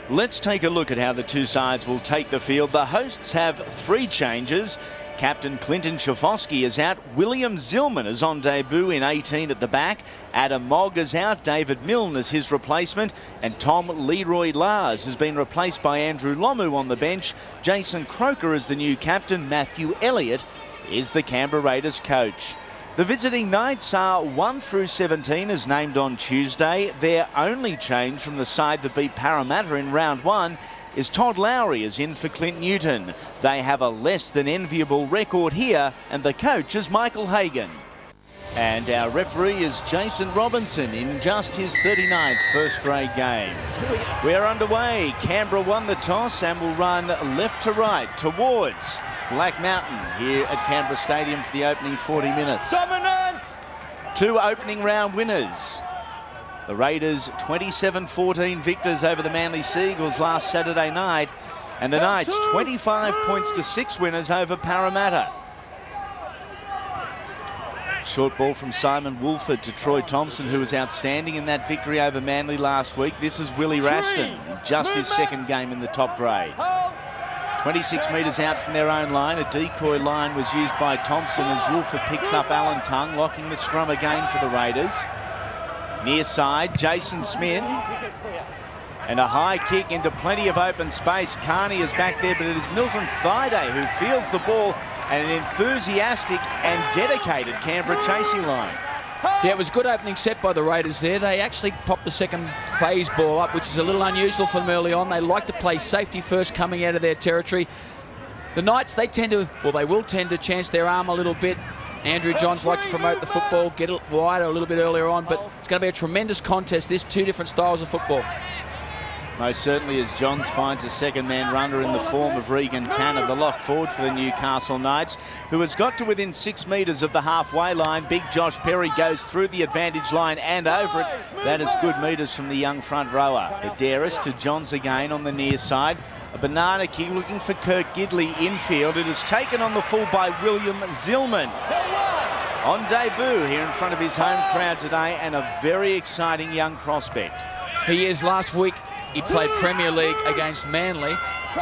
Let's take a look at how the two sides will take the field. The hosts have 3 changes. Captain Clinton Schifosky is out. William Zillman is on debut in 18 at the back. Adam Mogg is out. David Milne is his replacement. And Tom Leroy Lars has been replaced by Andrew Lomu on the bench. Jason Croker is the new captain. Matthew Elliott is the Canberra Raiders coach. The visiting Knights are 1 through 17 as named on Tuesday. Their only change from the side that beat Parramatta in round 1 is Todd Lowry is in for Clint Newton. They have a less than enviable record here, and the coach is Michael Hagan. And our referee is Jason Robinson in just his 39th first grade game. We're underway. Canberra won the toss and will run left to right towards Black Mountain here at Canberra Stadium for the opening 40 minutes. Dominant! 2 opening round winners. The Raiders 27-14 victors over the Manly Seagulls last Saturday night, and the Knights 25 points to 6 winners over Parramatta. Short ball from Simon Woolford to Troy Thompson, who was outstanding in that victory over Manly last week. This is Willie Raston, just his second game in the top grade. 26 metres out from their own line. A decoy line was used by Thompson as Woolford picks up Alan Tongue, locking the scrum again for the Raiders. Near side, Jason Smith. And a high kick into plenty of open space. Carney is back there, but it is Milton Thaiday who fields the ball, and an enthusiastic and dedicated Canberra chasing line. Yeah, it was a good opening set by the Raiders there. They actually popped the second phase ball up, which is a little unusual for them early on. They like to play safety first coming out of their territory. The Knights, they will tend to chance their arm a little bit. Andrew Johns like to promote the football, get it wider a little bit earlier on, but it's going to be a tremendous contest, this 2 different styles of football. Most certainly, as Johns finds a second-man runner in the form of Regan Tanner, the lock forward for the Newcastle Knights, who has got to within 6 metres of the halfway line. Big Josh Perry goes through the advantage line and over it. That is good metres from the young front rower. Badderis to Johns again on the near side. A banana kick looking for Kirk Gidley infield. It is taken on the full by William Zillman. On debut here in front of his home crowd today, and a very exciting young prospect. He is. Last week he played Premier League against Manly.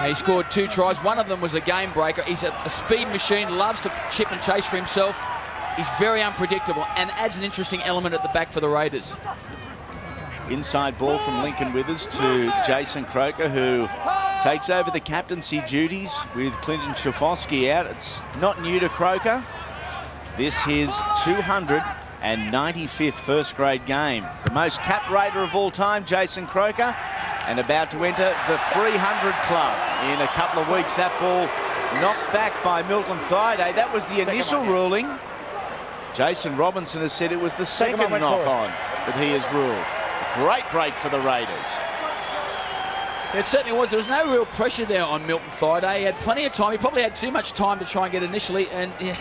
He scored 2 tries. One of them was a game breaker. He's a speed machine, loves to chip and chase for himself. He's very unpredictable and adds an interesting element at the back for the Raiders. Inside ball from Lincoln Withers to Jason Croker, who takes over the captaincy duties with Clinton Schifosky out. It's not new to Croker. This is 295th first grade game. The most capped Raider of all time, Jason Croker, and about to enter the 300 club in a couple of weeks. That ball knocked back by Milton Thaiday. That was the initial ruling. Jason Robinson has said it was the second knock on that he has ruled. Great break for the Raiders. It certainly was. There was no real pressure there on Milton Thaiday. He had plenty of time. He probably had too much time to try and get initially, and yeah,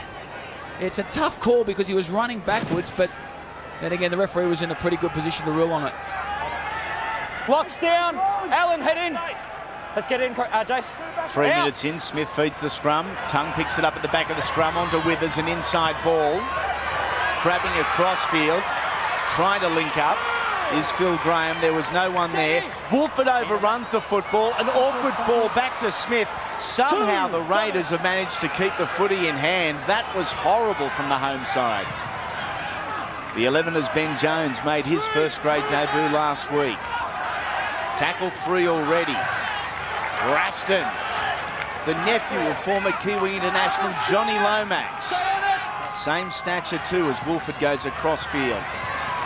it's a tough call because he was running backwards, but then again, the referee was in a pretty good position to rule on it. Locks down. Allen, head in. Let's get in, Jace. 3 minutes in, Smith feeds the scrum. Tongue picks it up at the back of the scrum onto Withers, an inside ball. Crabbing across field, trying to link up is Phil Graham. There was no one there. Woolford overruns the football. An awkward ball back to Smith. Somehow the Raiders have managed to keep the footy in hand. That was horrible from the home side. The 11ers Ben Jones made his first grade debut last week. Tackled 3 already. Raston, the nephew of former Kiwi international Johnny Lomax. Same stature too as Woolford goes across field.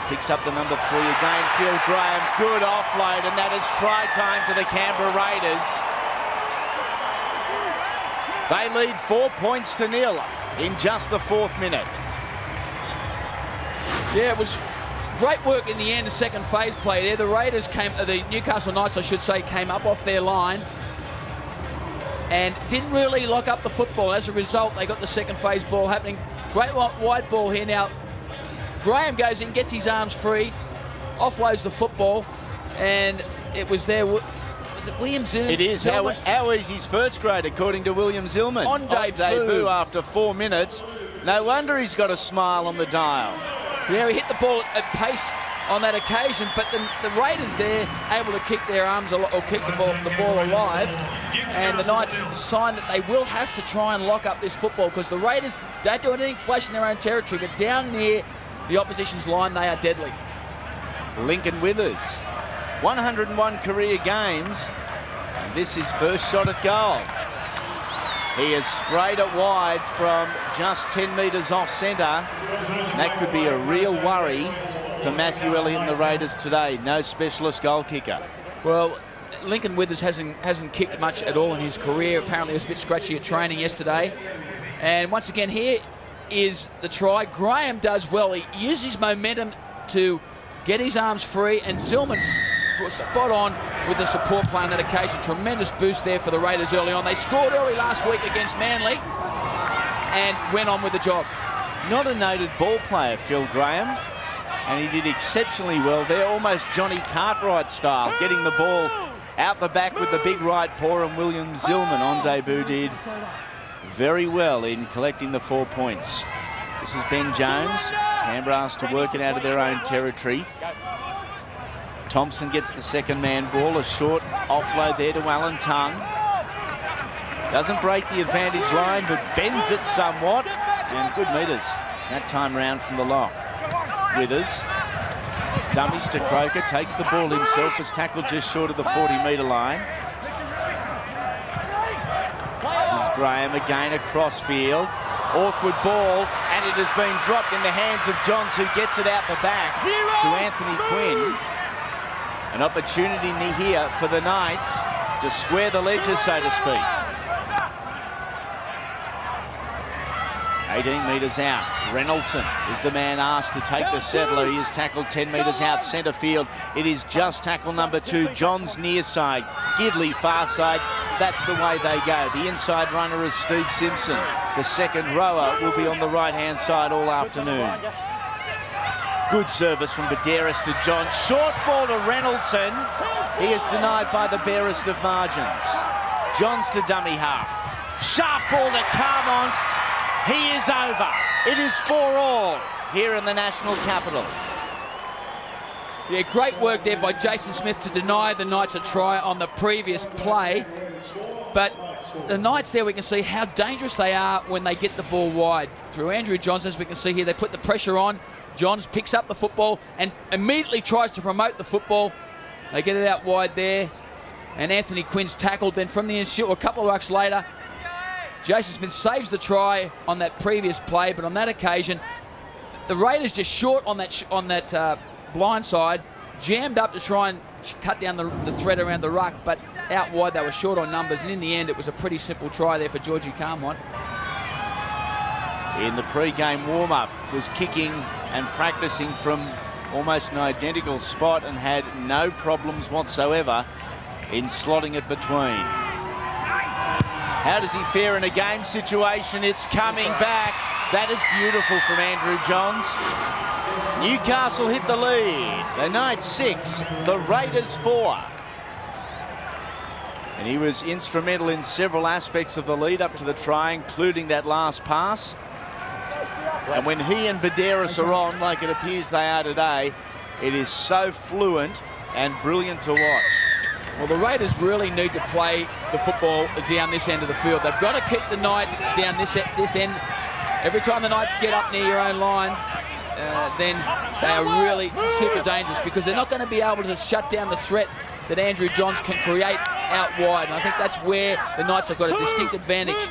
Picks up the number 3 again. Phil Graham, good offload, and that is try time to the Canberra Raiders. They lead 4 points to 0 in just the 4th minute. Yeah, it was great work in the end, the second phase play there. The Raiders the Newcastle Knights, I should say, came up off their line and didn't really lock up the football. As a result, they got the second phase ball happening. Great wide ball here now. Graham goes in, gets his arms free, offloads the football, and it was there. Was it William Zillman? It is. How is his first grade, according to William Zillman? On debut after 4 minutes. No wonder he's got a smile on the dial. Yeah, he hit the ball at pace on that occasion, but the Raiders there able to keep their arms or keep the ball alive, and the Knights sign that they will have to try and lock up this football, because the Raiders don't do anything flash in their own territory, but down near the opposition's line they are deadly. Lincoln Withers, 101 career games, and this is first shot at goal. He has sprayed it wide from just 10 metres off centre. That could be a real worry for Matthew Elliott and the Raiders today. No specialist goal kicker. Well, Lincoln Withers hasn't kicked much at all in his career. Apparently he was a bit scratchy at training yesterday. And once again, here is the try. Graham does well. He uses momentum to get his arms free, and Zillman's spot on with the support play on that occasion. Tremendous boost there for the Raiders early on. They scored early last week against Manly and went on with the job. Not a noted ball player, Phil Graham, and he did exceptionally well there, almost Johnny Cartwright style, getting the ball out the back with the big right paw, and William Zillman on debut did very well in collecting the 4 points. This is Ben Jones. Canberra asked to work it out of their own territory. Thompson gets the second man ball, a short offload there to Alan Tongue. Doesn't break the advantage line, but bends it somewhat, and good metres that time round from the lock. Withers dummies to Croker, takes the ball himself, is tackled just short of the 40-metre line. This is Graham again across field. Awkward ball, and it has been dropped in the hands of Johns, who gets it out the back to Anthony Quinn. An opportunity here for the Knights to square the ledger, so to speak. 18 metres out. Reynoldson is the man asked to take the settler. He is tackled 10 metres out centre field. It is just tackle number 2. Johns near side. Gidley far side. That's the way they go. The inside runner is Steve Simpson. The second rower will be on the right-hand side all afternoon. Good service from Badderas to John. Short ball to Reynoldson. He is denied by the barest of margins. Johns to dummy half. Sharp ball to Carmont. He is over. It is 4-all here in the national capital. Yeah, great work there by Jason Smith to deny the Knights a try on the previous play. But the Knights there, we can see how dangerous they are when they get the ball wide. Through Andrew Johns, as we can see here, they put the pressure on. Johns picks up the football and immediately tries to promote the football. They get it out wide there. And Anthony Quinn's tackled. Then from the inside, a couple of rucks later, Jason Smith saves the try on that previous play. But on that occasion, the Raiders just short on that blind side, jammed up to try and cut down the thread around the ruck, but out wide they were short on numbers, and in the end it was a pretty simple try there for Georgie Carmont. In the pre-game warm-up, was kicking and practicing from almost an identical spot and had no problems whatsoever in slotting it between. How does he fare in a game situation? It's coming back. That is beautiful from Andrew Johns. Newcastle hit the lead. The Knights 6, the Raiders 4. And he was instrumental in several aspects of the lead up to the try, including that last pass. And when he and Badderas are on, like it appears they are today, it is so fluent and brilliant to watch. Well, the Raiders really need to play the football down this end of the field. They've got to keep the Knights down this end. Every time the Knights get up near your own line, then they are really super dangerous, because they're not going to be able to shut down the threat that Andrew Johns can create out wide. And I think that's where the Knights have got a distinct advantage.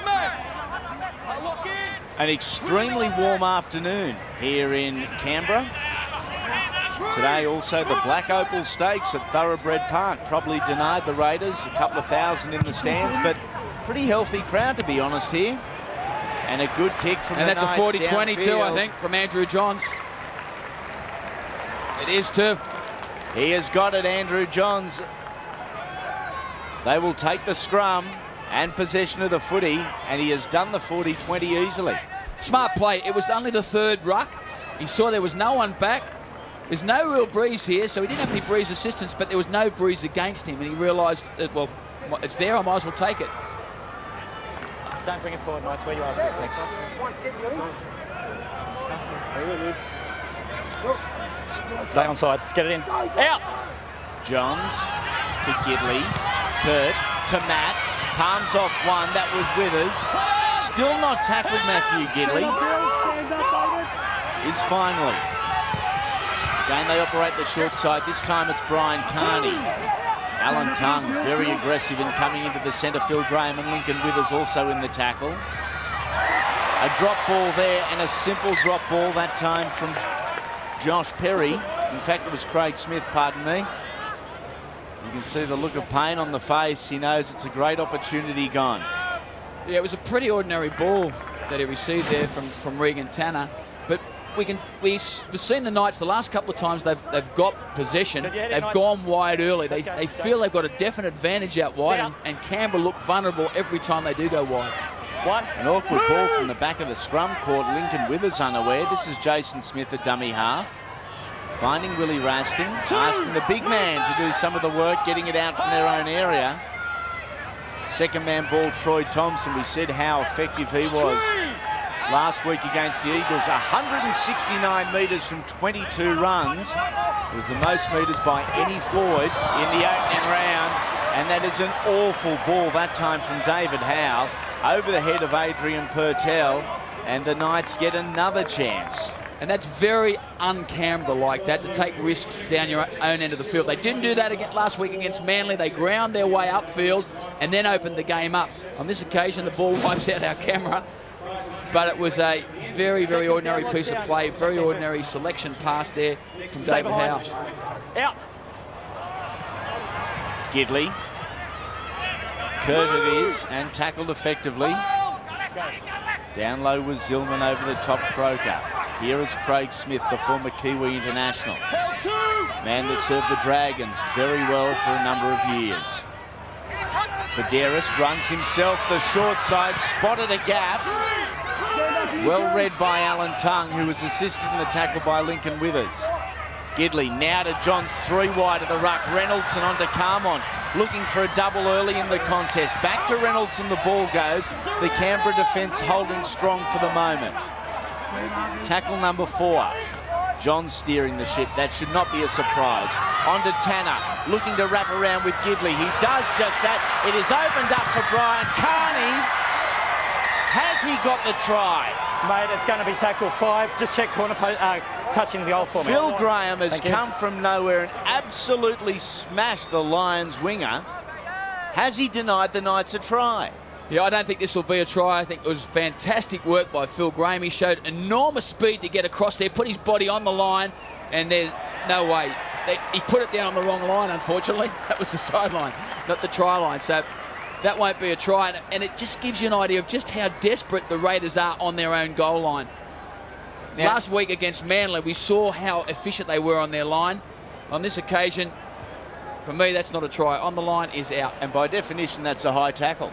An extremely warm afternoon here in Canberra. Today also the Black Opal Stakes at Thoroughbred Park probably denied the Raiders a couple of thousand in the stands, but pretty healthy crowd to be honest here. And a good kick from the Knights. And that's a 40-22, I think, from Andrew Johns. It is too. He has got it, Andrew Johns. They will take the scrum and possession of the footy, and he has done the 40-20 easily. Smart play. It was only the third ruck. He saw there was no one back. There's no real breeze here, so he didn't have any breeze assistance, but there was no breeze against him, and he realised that, well, it's there, I might as well take it. Don't bring it forward, Knights. Where you ask it. Thanks. Stay onside. Get it in. Out. Johns to Gidley. Kurt to Matt. Palms off one. That was Withers. Still not tackled, Matthew Gidley. Is finally. Again, they operate the short side. This time it's Brian Carney. Alan Tongue very aggressive in coming into the centre. Phil Graham and Lincoln Withers also in the tackle. A drop ball there, and a simple drop ball that time from Josh Perry. In fact, it was Craig Smith, pardon me. You can see the look of pain on the face. He knows it's a great opportunity gone. Yeah, it was a pretty ordinary ball that he received there from Regan Tanner. But we've seen the Knights the last couple of times they've got possession. They've gone wide early. They feel they've got a definite advantage out wide, and Canberra look vulnerable every time they do go wide. An awkward ball from the back of the scrum caught Lincoln Withers unaware. This is Jason Smith, a dummy half. Finding Willie Raston, asking the big man to do some of the work, getting it out from their own area. Second man ball, Troy Thompson. We said how effective he was last week against the Eagles. 169 metres from 22 runs. It was the most metres by any forward in the opening round. And that is an awful ball that time from David Howe over the head of Adrian Purtell. And the Knights get another chance. And that's very un-Canberra like that, to take risks down your own end of the field. They didn't do that last week against Manly. They ground their way upfield and then opened the game up. On this occasion, the ball wipes out our camera. But it was a very, very ordinary piece of play, very ordinary selection pass there from David Howe. Out. Gidley. Kurt it is, and tackled effectively. Down low was Zillman over the top Croker. Here is Craig Smith, the former Kiwi international. Man that served the Dragons very well for a number of years. Vidaris runs himself the short side, spotted a gap. Well read by Alan Tongue, who was assisted in the tackle by Lincoln Withers. Gidley now to Johns, 3 wide of the ruck. Reynolds and on to Carmon, looking for a double early in the contest. Back to Reynolds and the ball goes. The Canberra defence holding strong for the moment. Tackle number 4. John steering the ship. That should not be a surprise. On to Tanner, looking to wrap around with Gidley. He does just that. It is opened up for Brian Carney. Has he got the try? Mate, it's going to be tackle 5. Just check corner post, touching the goal for me. Phil Graham has come from nowhere and absolutely smashed the Lions winger. Has he denied the Knights a try? Yeah, I don't think this will be a try. I think it was fantastic work by Phil Graham. He showed enormous speed to get across there, put his body on the line, and there's no way. He put it down on the wrong line, unfortunately. That was the sideline, not the try line. So that won't be a try, and it just gives you an idea of just how desperate the Raiders are on their own goal line. Now, last week against Manly, we saw how efficient they were on their line. On this occasion, for me, that's not a try. On the line is out. And by definition, that's a high tackle.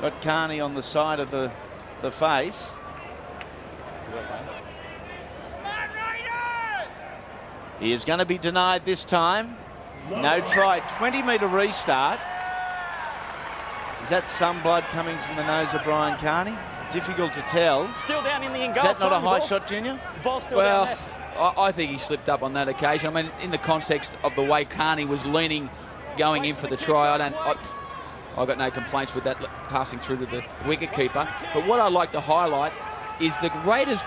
Got Carney on the side of the face. He is going to be denied this time. No try. 20-metre restart. Is that some blood coming from the nose of Brian Carney? Difficult to tell. Still down in the in goal. Is that not a high shot, Junior? The ball's still down there. I think he slipped up on that occasion. I mean, in the context of the way Carney was leaning, going in for the try, I've got no complaints with that passing through to the wicketkeeper. But what I'd like to highlight is the Raiders'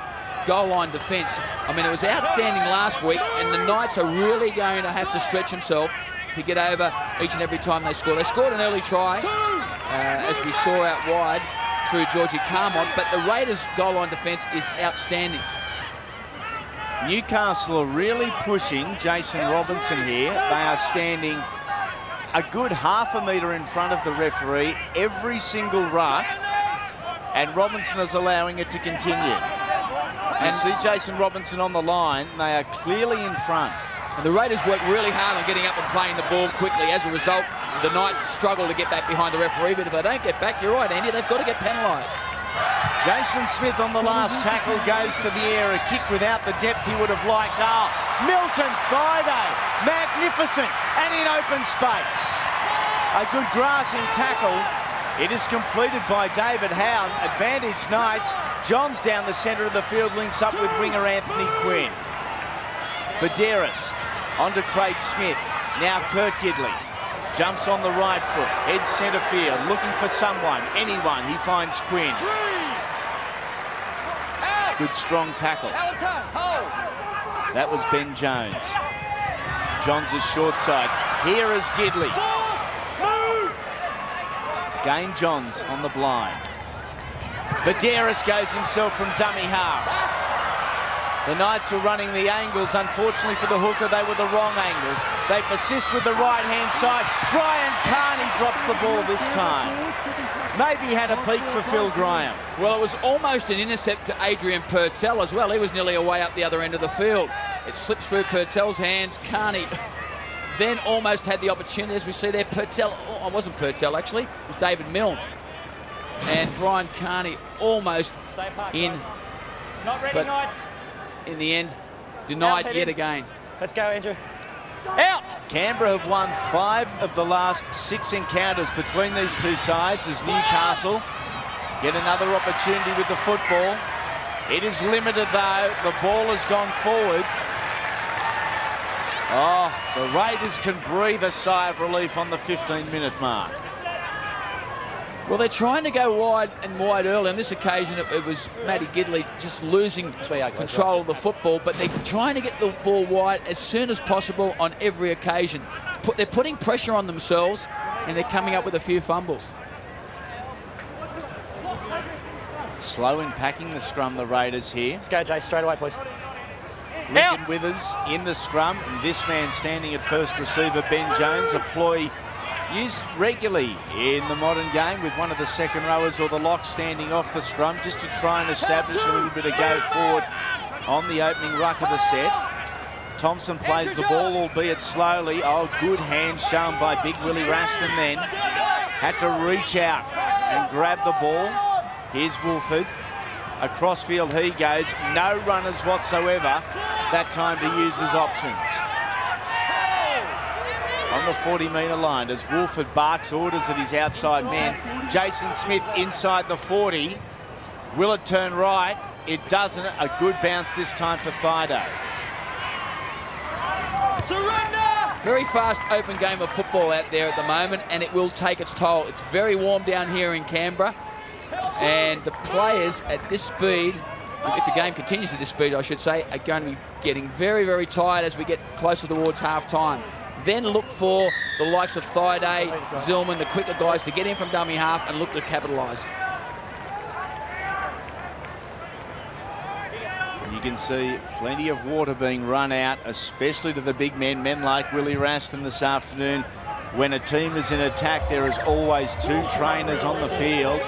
goal line defence. I mean, it was outstanding last week, and the Knights are really going to have to stretch themselves to get over each and every time they score. They scored an early try, as we saw out wide through Georgie Carmon, but the Raiders' goal line defence is outstanding. Newcastle are really pushing Jason Robinson here. They are standing a good half a metre in front of the referee every single ruck, and Robinson is allowing it to continue. And see Jason Robinson on the line. They are clearly in front. And the Raiders work really hard on getting up and playing the ball quickly. As a result, the Knights struggle to get back behind the referee, but if they don't get back, you're right, Andy, they've got to get penalised. Jason Smith on the last tackle goes to the air. A kick without the depth he would have liked. Milton Thaiday, magnificent, and in open space. A good grassing tackle. It is completed by David Howe. Advantage Knights. Johns down the centre of the field, links up with winger Anthony Quinn. Badeiras onto Craig Smith. Now Kurt Gidley. Jumps on the right foot. Heads centre field. Looking for someone. Anyone. He finds Quinn. Good strong tackle. That was Ben Jones. Johns' short side. Here is Gidley. Again Johns on the blind. Badeiras goes himself from dummy half. The Knights were running the angles. Unfortunately for the hooker, they were the wrong angles. They persist with the right-hand side. Brian Carney drops the ball this time. Maybe had a peek for Phil Graham. Well, it was almost an intercept to Adrian Purtell as well. He was nearly away up the other end of the field. It slips through Purtell's hands. Carney then almost had the opportunity, as we see there. Purtell, oh, it wasn't Purtell actually, it was David Milne. And Brian Carney almost in. Not ready, Knights. In the end, denied yet again. Let's go, Andrew. Out! Canberra have won 5 of the last 6 encounters between these two sides as Newcastle get another opportunity with the football. It is limited though. The ball has gone forward. Oh, the Raiders can breathe a sigh of relief on the 15-minute mark. Well, they're trying to go wide and wide early. On this occasion, it was Matty Gidley just losing control of the football, but they're trying to get the ball wide as soon as possible on every occasion. They're putting pressure on themselves, and they're coming up with a few fumbles. Slow in packing the scrum, the Raiders here. Let's go, Jay, straight away, please. Lincoln Withers in the scrum, and this man standing at first receiver, Ben Jones, a ploy used regularly in the modern game with one of the second rowers or the lock standing off the scrum just to try and establish a little bit of go forward on the opening ruck of the set. Thompson plays the ball, albeit slowly. Oh, good hand shown by Big Willie Raston then. Had to reach out and grab the ball. Here's Woolford. Across field he goes. No runners whatsoever. That time to use his options. On the 40-metre line as Woolford barks orders at his outside men. Jason Smith inside the 40. Will it turn right? It doesn't. A good bounce this time for Thaiday. Surrender! Very fast open game of football out there at the moment, and it will take its toll. It's very warm down here in Canberra, and the players at this speed, if the game continues at this speed, I should say, are going to be getting very, very tired as we get closer towards half-time. Then look for the likes of Thaiday, Zillman, the quicker guys to get in from dummy half and look to capitalise. You can see plenty of water being run out, especially to the big men like Willie Raston this afternoon. When a team is in attack, there is always 2 trainers on the field.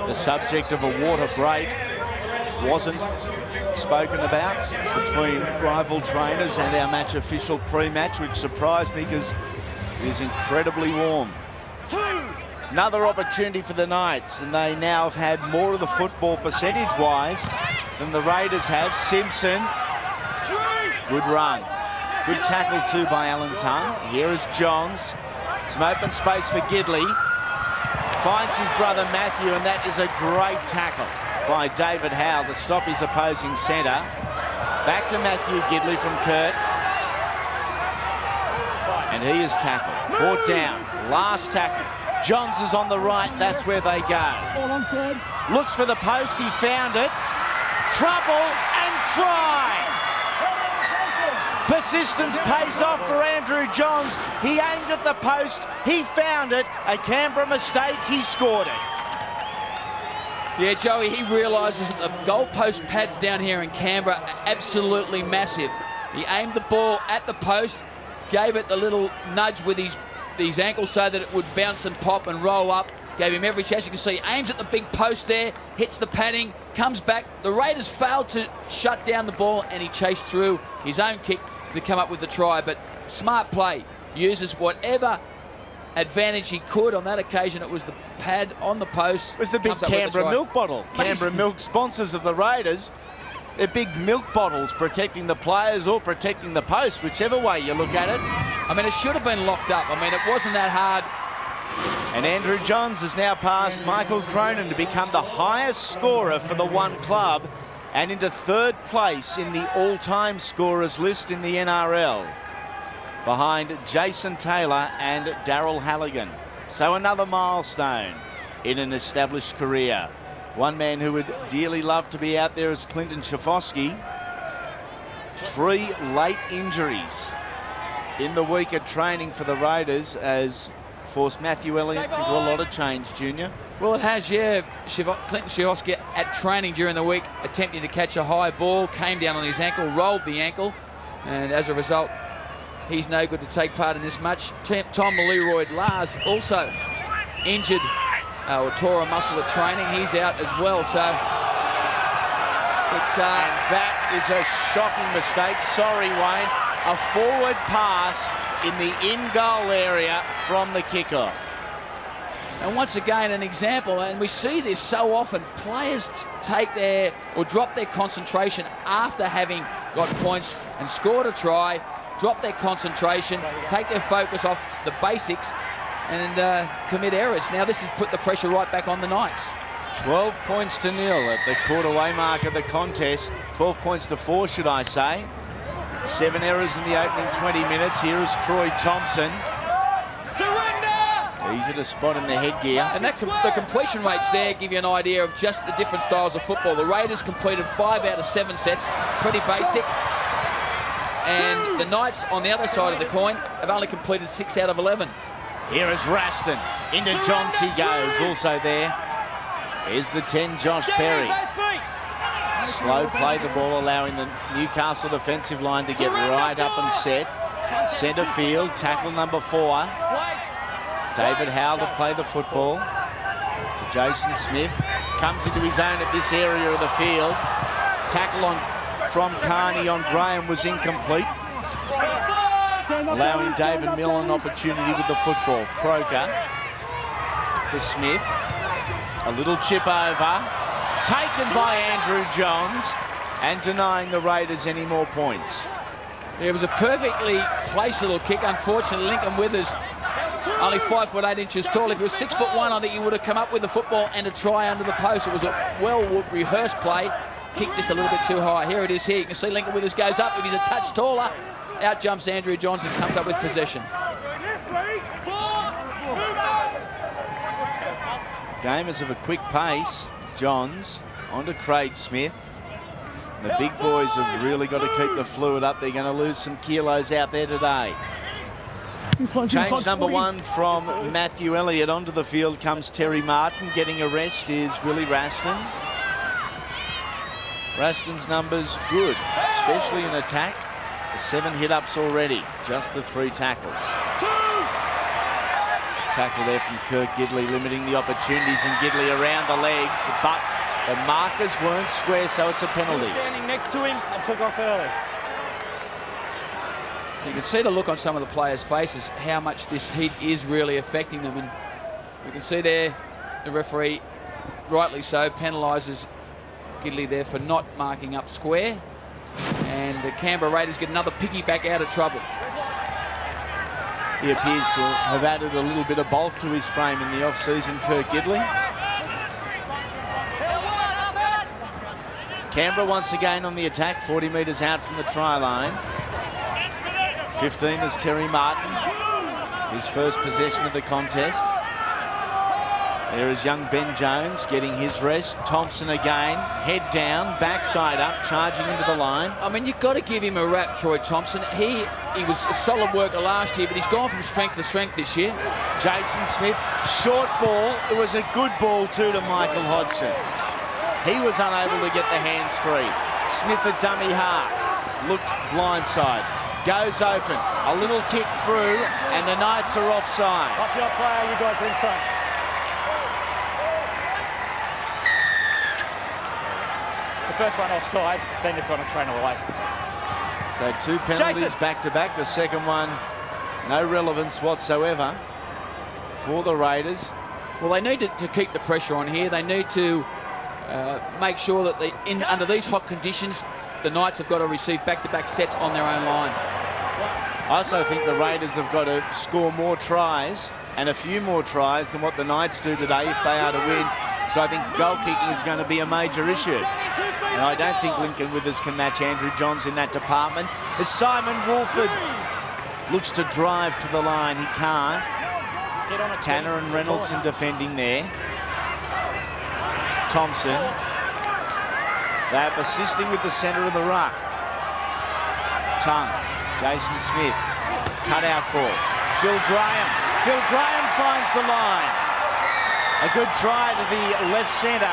The subject of a water break wasn't spoken about between rival trainers and our match official pre-match, which surprised me because it is incredibly warm. Another opportunity for the Knights, and they now have had more of the football percentage-wise than the Raiders have. Simpson, good run. Good tackle too by Alan Tongue. Here is Johns. Some open space for Gidley. Finds his brother Matthew, and that is a great tackle by David Howe to stop his opposing centre. Back to Matthew Gidley from Kurt. And he is tackled. Brought down. Last tackle. Johns is on the right. That's where they go. Looks for the post. He found it. Trouble and try. Persistence pays off for Andrew Johns. He aimed at the post. He found it. A Canberra mistake. He scored it. Yeah, Joey, he realises that the goalpost pads down here in Canberra are absolutely massive. He aimed the ball at the post, gave it the little nudge with his ankles so that it would bounce and pop and roll up. Gave him every chance. You can see, aims at the big post there, hits the padding, comes back. The Raiders failed to shut down the ball, and he chased through his own kick to come up with the try. But smart play. Uses whatever advantage he could. On that occasion, it was the pad on the post. It was the big Canberra milk bottle. Canberra Milk, sponsors of the Raiders. They're big milk bottles protecting the players or protecting the post, whichever way you look at it. I mean, it should have been locked up. I mean, it wasn't that hard. And Andrew Johns has now passed Michael Cronin to become the highest scorer for the one club and into third place in the all-time scorers list in the NRL, behind Jason Taylor and Darryl Halligan. So another milestone in an established career. One man who would dearly love to be out there is Clinton Schifosky. 3 late injuries in the week of training for the Raiders has forced Matthew Elliott into a lot of change, Junior. Well, it has, yeah. Clinton Schifosky at training during the week, attempting to catch a high ball, came down on his ankle, rolled the ankle, and as a result, he's no good to take part in this match. Tom Leroy-Lars also injured or tore a muscle at training. He's out as well, so it's... And that is a shocking mistake. Sorry, Wayne. A forward pass in the in-goal area from the kickoff. And once again, an example, and we see this so often, players take their or drop their concentration after having got points and scored a try, drop their concentration, take their focus off the basics and commit errors. Now this has put the pressure right back on the Knights. 12 points to 0 at the quarter-way mark of the contest. 12 points to 4, should I say. 7 errors in the opening 20 minutes. Here is Troy Thompson. Surrender! Easy to spot in the headgear. And that the completion rates there give you an idea of just the different styles of football. The Raiders completed 5 out of 7 sets, pretty basic. And the Knights, on the other side of the coin, have only completed 6 out of 11. Here is Raston. Into Johns he goes, also there. Here's the 10, Josh Perry. Slow play the ball, allowing the Newcastle defensive line to get right up and set. Centre field, tackle number 4. David Howell to play the football to Jason Smith. Comes into his own at this area of the field. Tackle from Carney on Graham was incomplete, allowing David Miller an opportunity with the football. Croker to Smith. A little chip over. Taken by Andrew Johns and denying the Raiders any more points. It was a perfectly placed little kick. Unfortunately, Lincoln Withers only 5'8" tall. If he was 6'1", I think he would have come up with the football and a try under the post. It was a well-rehearsed play. Kicked just a little bit too high. Here it is here. You can see Lincoln Withers goes up. If he's a touch taller, out jumps Andrew Johnson, comes up with possession. Game is of a quick pace. Johns onto Craig Smith. The big boys have really got to keep the fluid up. They're going to lose some kilos out there today. Change number 1 from Matthew Elliott. Onto the field comes Terry Martin. Getting a rest is Willie Raston. Raston's numbers good, especially in attack. The 7 hit-ups already, just the 3 tackles. Tackle there from Kirk Gidley, limiting the opportunities, and Gidley around the legs, but the markers weren't square, so it's a penalty. Standing next to him and took off early. You can see the look on some of the players' faces, how much this heat is really affecting them. And we can see there the referee, rightly so, penalises Gidley there for not marking up square. And the Canberra Raiders get another piggyback out of trouble. He appears to have added a little bit of bulk to his frame in the off-season, Kirk Gidley. Canberra once again on the attack, 40 metres out from the try line. 15 is Terry Martin, his first possession of the contest. There is young Ben Jones getting his rest. Thompson again, head down, backside up, charging into the line. I mean, you've got to give him a rap, Troy Thompson. He was a solid worker last year, but he's gone from strength to strength this year. Jason Smith, short ball. It was a good ball too to Michael Hodgson. He was unable to get the hands free. Smith, a dummy half, looked blindside. Goes open, a little kick through, and the Knights are offside. Off your player, you guys are in front. The first one offside, then they've gone and thrown it away. So 2 penalties back-to-back. The second one, no relevance whatsoever for the Raiders. Well, they need to keep the pressure on here. They need to make sure that under these hot conditions, the Knights have got to receive back-to-back sets on their own line. I also think the Raiders have got to score more tries and a few more tries than what the Knights do today if they are to win So I think goal kicking is going to be a major issue. And I don't think Lincoln Withers can match Andrew Johns in that department. As Simon Woolford looks to drive to the line, he can't. Tanner and Reynoldson defending there. Thompson. They're assisting with the centre of the ruck. Tongue. Jason Smith. Cut-out ball. Phil Graham. Phil Graham finds the line. A good try to the left centre.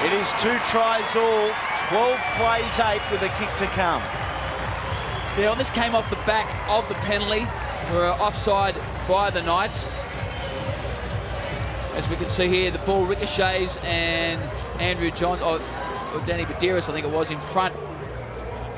It is 2 tries all, 12 plays 8 with a kick to come. Yeah, well, this came off the back of the penalty. We're offside by the Knights. As we can see here, the ball ricochets and Andrew Johns, or Danny Badeiros, I think it was, in front,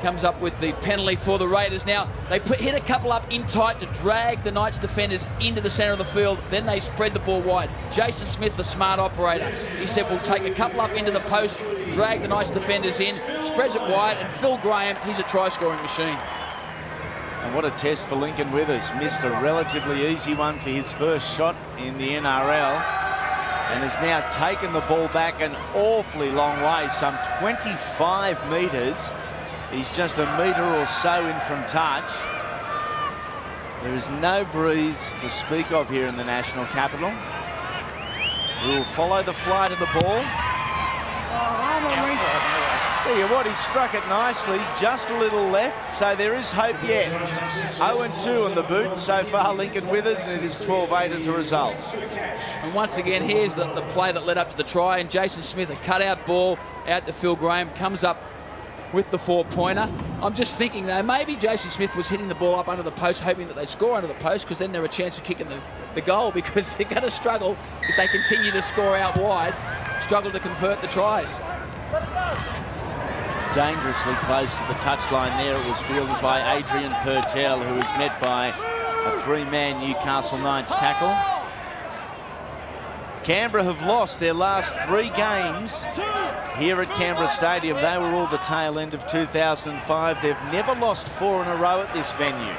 comes up with the penalty for the Raiders. Now, they hit a couple up in tight to drag the Knights defenders into the centre of the field. Then they spread the ball wide. Jason Smith, the smart operator, he said, we'll take a couple up into the post, drag the Knights defenders in, spreads it wide, and Phil Graham, he's a try-scoring machine. And what a test for Lincoln Withers. Missed a relatively easy one for his first shot in the NRL. And has now taken the ball back an awfully long way, some 25 metres. He's just a metre or so in from touch. There is no breeze to speak of here in the national capital. We will follow the flight of the ball. Tell you what, he struck it nicely, just a little left, so there is hope yet. 0-2 on the boot so far, Lincoln Withers, and it is 12-8 as a result. And once again, here's the play that led up to the try, and Jason Smith, a cut-out ball out to Phil Graham, comes up with the 4-pointer. I'm just thinking, though, maybe Jason Smith was hitting the ball up under the post, hoping that they score under the post, because then they're a chance of kicking the goal, because they're going to struggle if they continue to score out wide, struggle to convert the tries. Dangerously close to the touchline there. It was fielded by Adrian Purtell, who was met by a 3-man Newcastle Knights tackle. Canberra have lost their last 3 games here at Canberra Stadium. They were all the tail end of 2005. They've never lost 4 in a row at this venue.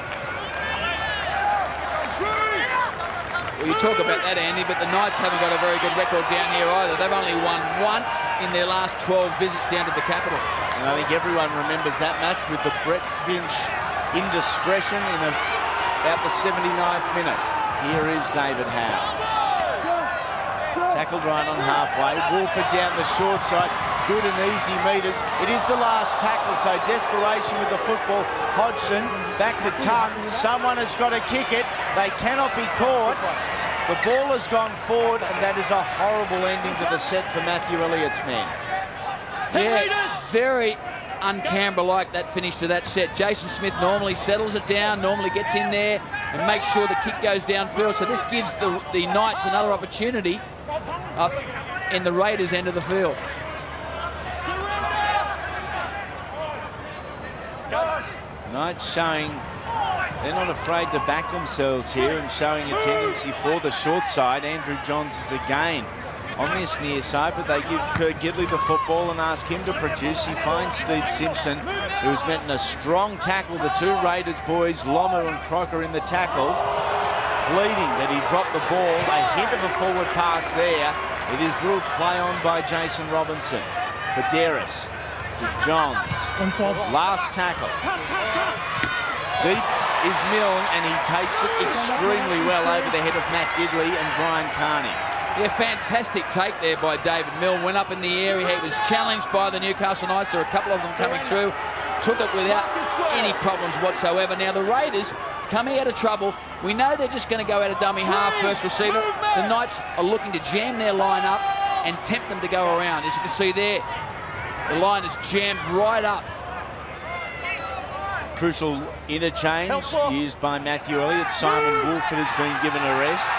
Well, you talk about that, Andy, but the Knights haven't got a very good record down here either. They've only won once in their last 12 visits down to the capital. And I think everyone remembers that match with the Brett Finch indiscretion in about the 79th minute. Here is David Howe. Tackled right on halfway. Woolford down the short side. Good and easy metres. It is the last tackle, so desperation with the football. Hodgson back to Tongue. Someone has got to kick it. They cannot be caught. The ball has gone forward, and that is a horrible ending to the set for Matthew Elliott's men. Yeah, very un-Canberra-like that finish to that set. Jason Smith normally settles it down, normally gets in there and makes sure the kick goes downfield. So this gives the Knights another opportunity up in the Raiders' end of the field. Knights showing they're not afraid to back themselves here and showing a tendency for the short side. Andrew Johns is again on this near side, but they give Kurt Gidley the football and ask him to produce. He finds Steve Simpson, who was met in a strong tackle. The 2 Raiders boys, Lomu and Crocker, in the tackle, pleading that he dropped the ball. A hint of a forward pass there. It is ruled play on by Jason Robinson. Badeiros to Johns. Last tackle. Deep is Milne, and he takes it extremely well over the head of Matt Gidley and Brian Carney. Yeah, fantastic take there by David Milne. Went up in the air. He was challenged by the Newcastle Knights. There were a couple of them coming through. Took it without any problems whatsoever. Now the Raiders coming out of trouble. We know they're just going to go out of dummy half, first receiver. The Knights are looking to jam their line up and tempt them to go around. As you can see there, the line is jammed right up. Crucial interchange used by Matthew Elliott. Simon Woolford has been given a rest.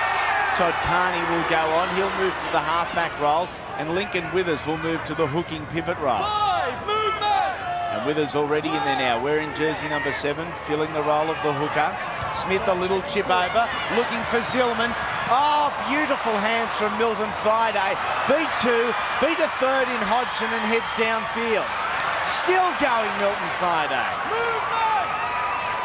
Todd Carney will go on. He'll move to the halfback role, and Lincoln Withers will move to the hooking pivot role. And Withers already in there now, wearing jersey number 7, filling the role of the hooker. Smith a little chip over, looking for Zillman. Oh, beautiful hands from Milton Thaiday. Beat 2, beat a 3rd in Hodgson and heads downfield. Still going, Milton Thaiday.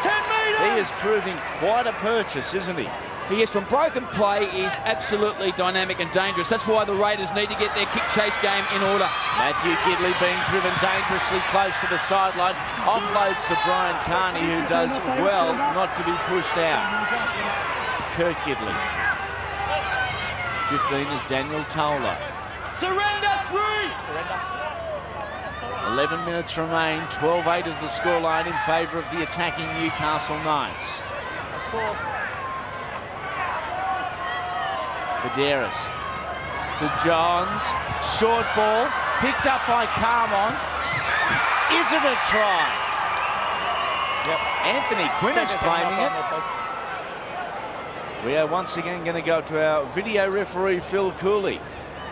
10 metres! He is proving quite a purchase, isn't he? He is from broken play. He's absolutely dynamic and dangerous. That's why the Raiders need to get their kick chase game in order. Matthew Gidley being driven dangerously close to the sideline. Offloads to Brian Carney, who does well not to be pushed out. Kurt Gidley. 15 is Daniel Tola. Surrender 3! Surrender. 11 minutes remain. 12-8 is the scoreline in favour of the attacking Newcastle Knights. Vidaris to Johns. Short ball. Picked up by Carmont. Is it a try? Yep. Anthony Quinn is claiming it. We are once again going to go to our video referee, Phil Cooley.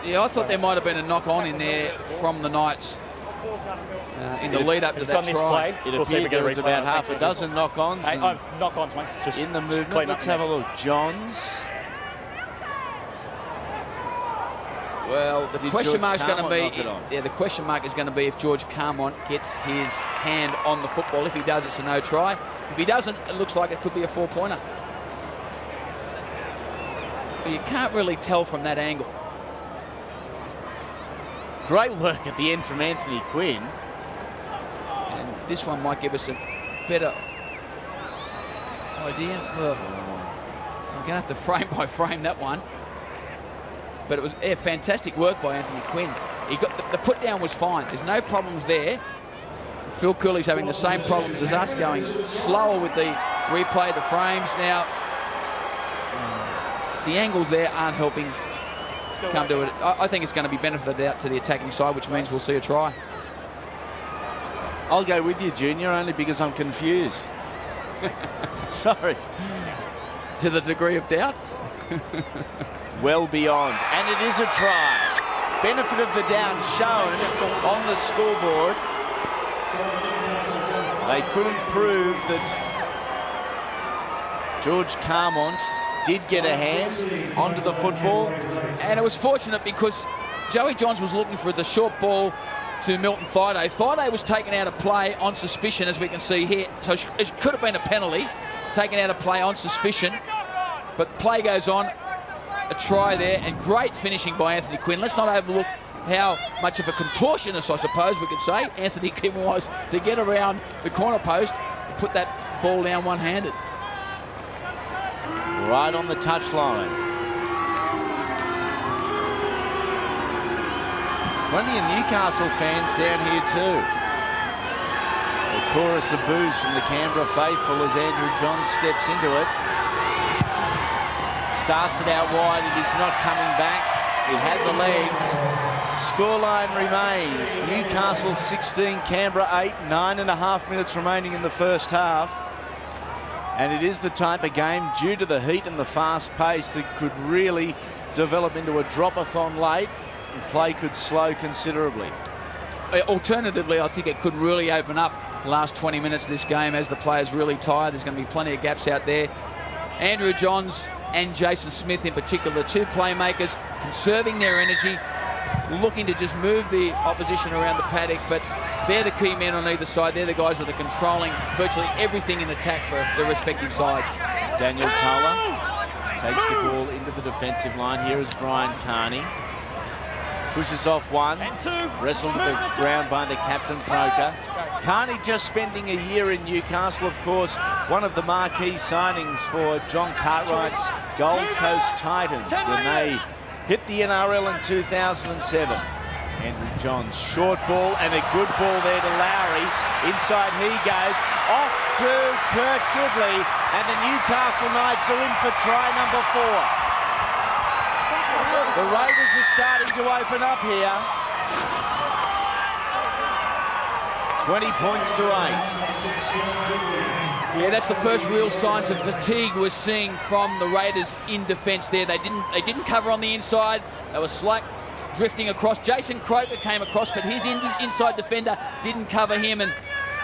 Yeah, I thought there might have been a knock-on in there from the Knights in the lead-up to that try. It appeared there was about half a dozen knock-ons. Knock-ons, mate. Just in the movement. Let's have a look. Johns. Well, the question mark is going to be, yeah, the question mark is going to be if George Carmont gets his hand on the football. If he does, it's a no try. If he doesn't, it looks like it could be a 4-pointer. But you can't really tell from that angle. Great work at the end from Anthony Quinn. And this one might give us a better idea. Well, I'm going to have to frame by frame that one. But it was fantastic work by Anthony Quinn. He got the put down was fine. There's no problems there. Phil Cooley's having the same problems as us, going slower with the replay, the frames. Now, the angles there aren't helping come to it. I think it's going to be benefit out to the attacking side, which means we'll see a try. I'll go with you, Junior, only because I'm confused. Sorry. To the degree of doubt. Well beyond. And it is a try. Benefit of the doubt shown on the scoreboard. They couldn't prove that George Carmont did get a hand onto the football. And it was fortunate because Joey Johns was looking for the short ball to Milton Thaiday. Thaiday was taken out of play on suspicion, as we can see here. So it could have been a penalty, taken out of play on suspicion. But play goes on. A try there, and great finishing by Anthony Quinn. Let's not overlook how much of a contortionist, I suppose we could say, Anthony Quinn was to get around the corner post and put that ball down one-handed. Right on the touchline. Plenty of Newcastle fans down here too. A chorus of boos from the Canberra faithful as Andrew Johns steps into it. Starts it out wide, it is not coming back. It had the legs. Scoreline remains. Newcastle 16, Canberra 8, 9.5 minutes remaining in the first half. And it is the type of game, due to the heat and the fast pace, that could really develop into a drop-a-thon late, and play could slow considerably. Alternatively, I think it could really open up the last 20 minutes of this game as the players really tired. There's going to be plenty of gaps out there. Andrew Johns and Jason Smith in particular, two playmakers, conserving their energy, looking to just move the opposition around the paddock, but they're the key men on either side. They're the guys that are controlling virtually everything in attack for their respective sides. Daniel Tola takes the ball into the defensive line. Here is Brian Carney. Pushes off one. Wrestled to the ground by the captain, Croker. Carney just spending a year in Newcastle, of course, one of the marquee signings for John Cartwright's Gold Coast Titans when they hit the NRL in 2007. Andrew Johns, short ball and a good ball there to Lowry. Inside he goes, off to Kurt Gidley, and the Newcastle Knights are in for try number 4. The Raiders are starting to open up here. 20 points to 8. Yeah, that's the first real signs of fatigue we're seeing from the Raiders in defence there. They didn't cover on the inside. They were slack, drifting across. Jason Croker came across, but his inside defender didn't cover him. And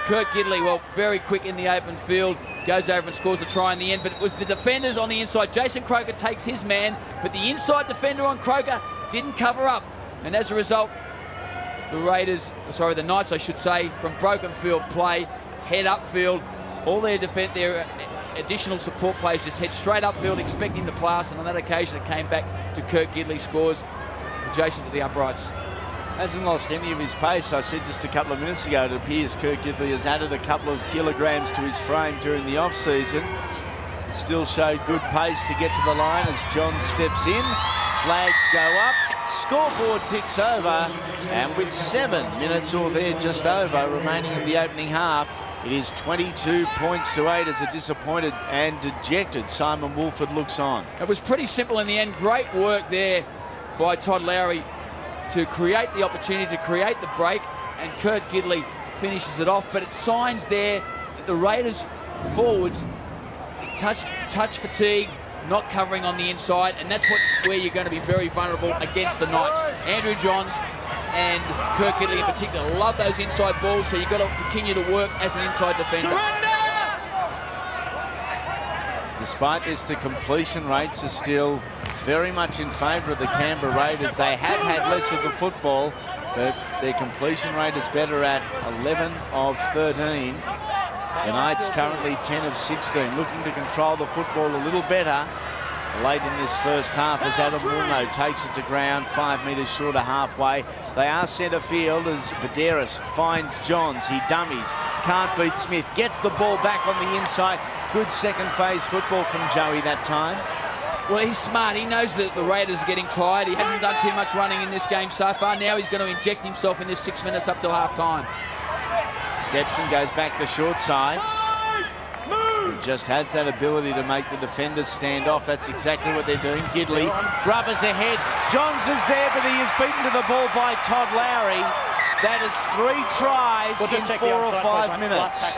Kurt Gidley, well, very quick in the open field, goes over and scores a try in the end. But it was the defenders on the inside. Jason Croker takes his man, but the inside defender on Croker didn't cover up. And as a result, the Knights, I should say, from broken field play, head upfield, all their additional support players just head straight upfield expecting the pass, and on that occasion it came back to Kurt Gidley, scores adjacent to the uprights. Hasn't lost any of his pace. I said just a couple of minutes ago, it appears Kurt Gidley has added a couple of kilograms to his frame during the off-season. Still showed good pace to get to the line as John steps in. Flags go up, scoreboard ticks over, and with 7 minutes or there just over remaining in the opening half, it is 22 points to 8 as a disappointed and dejected Simon Woolford looks on. It was pretty simple in the end. Great work there by Todd Lowry to create the opportunity, to create the break, and Kurt Gidley finishes it off. But it signs there that the Raiders forwards touch fatigued, not covering on the inside, and that's where you're going to be very vulnerable against the Knights. Andrew Johns and Kurt Gidley in particular love those inside balls, so you've got to continue to work as an inside defender. Surrender! Despite this, the completion rates are still very much in favour of the Canberra Raiders. They have had less of the football, but their completion rate is better at 11 of 13. The Knights currently 10 of 16, looking to control the football a little better late in this first half as Adam Woolno takes it to ground 5 metres short of halfway. They are centre field as Baderis finds Johns. He dummies, can't beat Smith, gets the ball back on the inside. Good second phase football from Joey that time. Well, he's smart. He knows that the Raiders are getting tired. He hasn't done too much running in this game so far. Now he's going to inject himself in this 6 minutes up till half-time. Steps and goes back the short side. He just has that ability to make the defenders stand off. That's exactly what they're doing. Gidley rubbers ahead. Johns is there, but he is beaten to the ball by Todd Lowry. That is 3 tries in 4 or 5 minutes.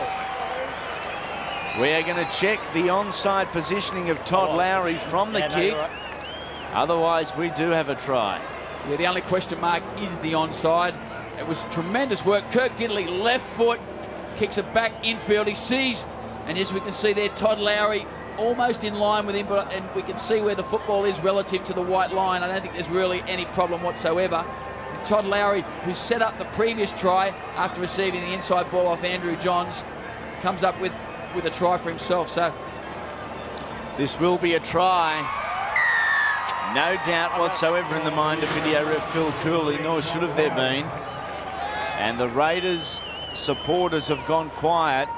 We are going to check the onside positioning of Todd Lowry from the kick. Otherwise, we do have a try. Yeah, the only question mark is the onside. It was tremendous work. Kurt Gidley, left foot, kicks it back infield. He sees, and as we can see there, Todd Lowry almost in line with him, and we can see where the football is relative to the white line. I don't think there's really any problem whatsoever. And Todd Lowry, who set up the previous try after receiving the inside ball off Andrew Johns, comes up with a try for himself. So this will be a try. No doubt whatsoever in the mind of video ref Phil Cooley, nor should have there been. And the Raiders supporters have gone quiet.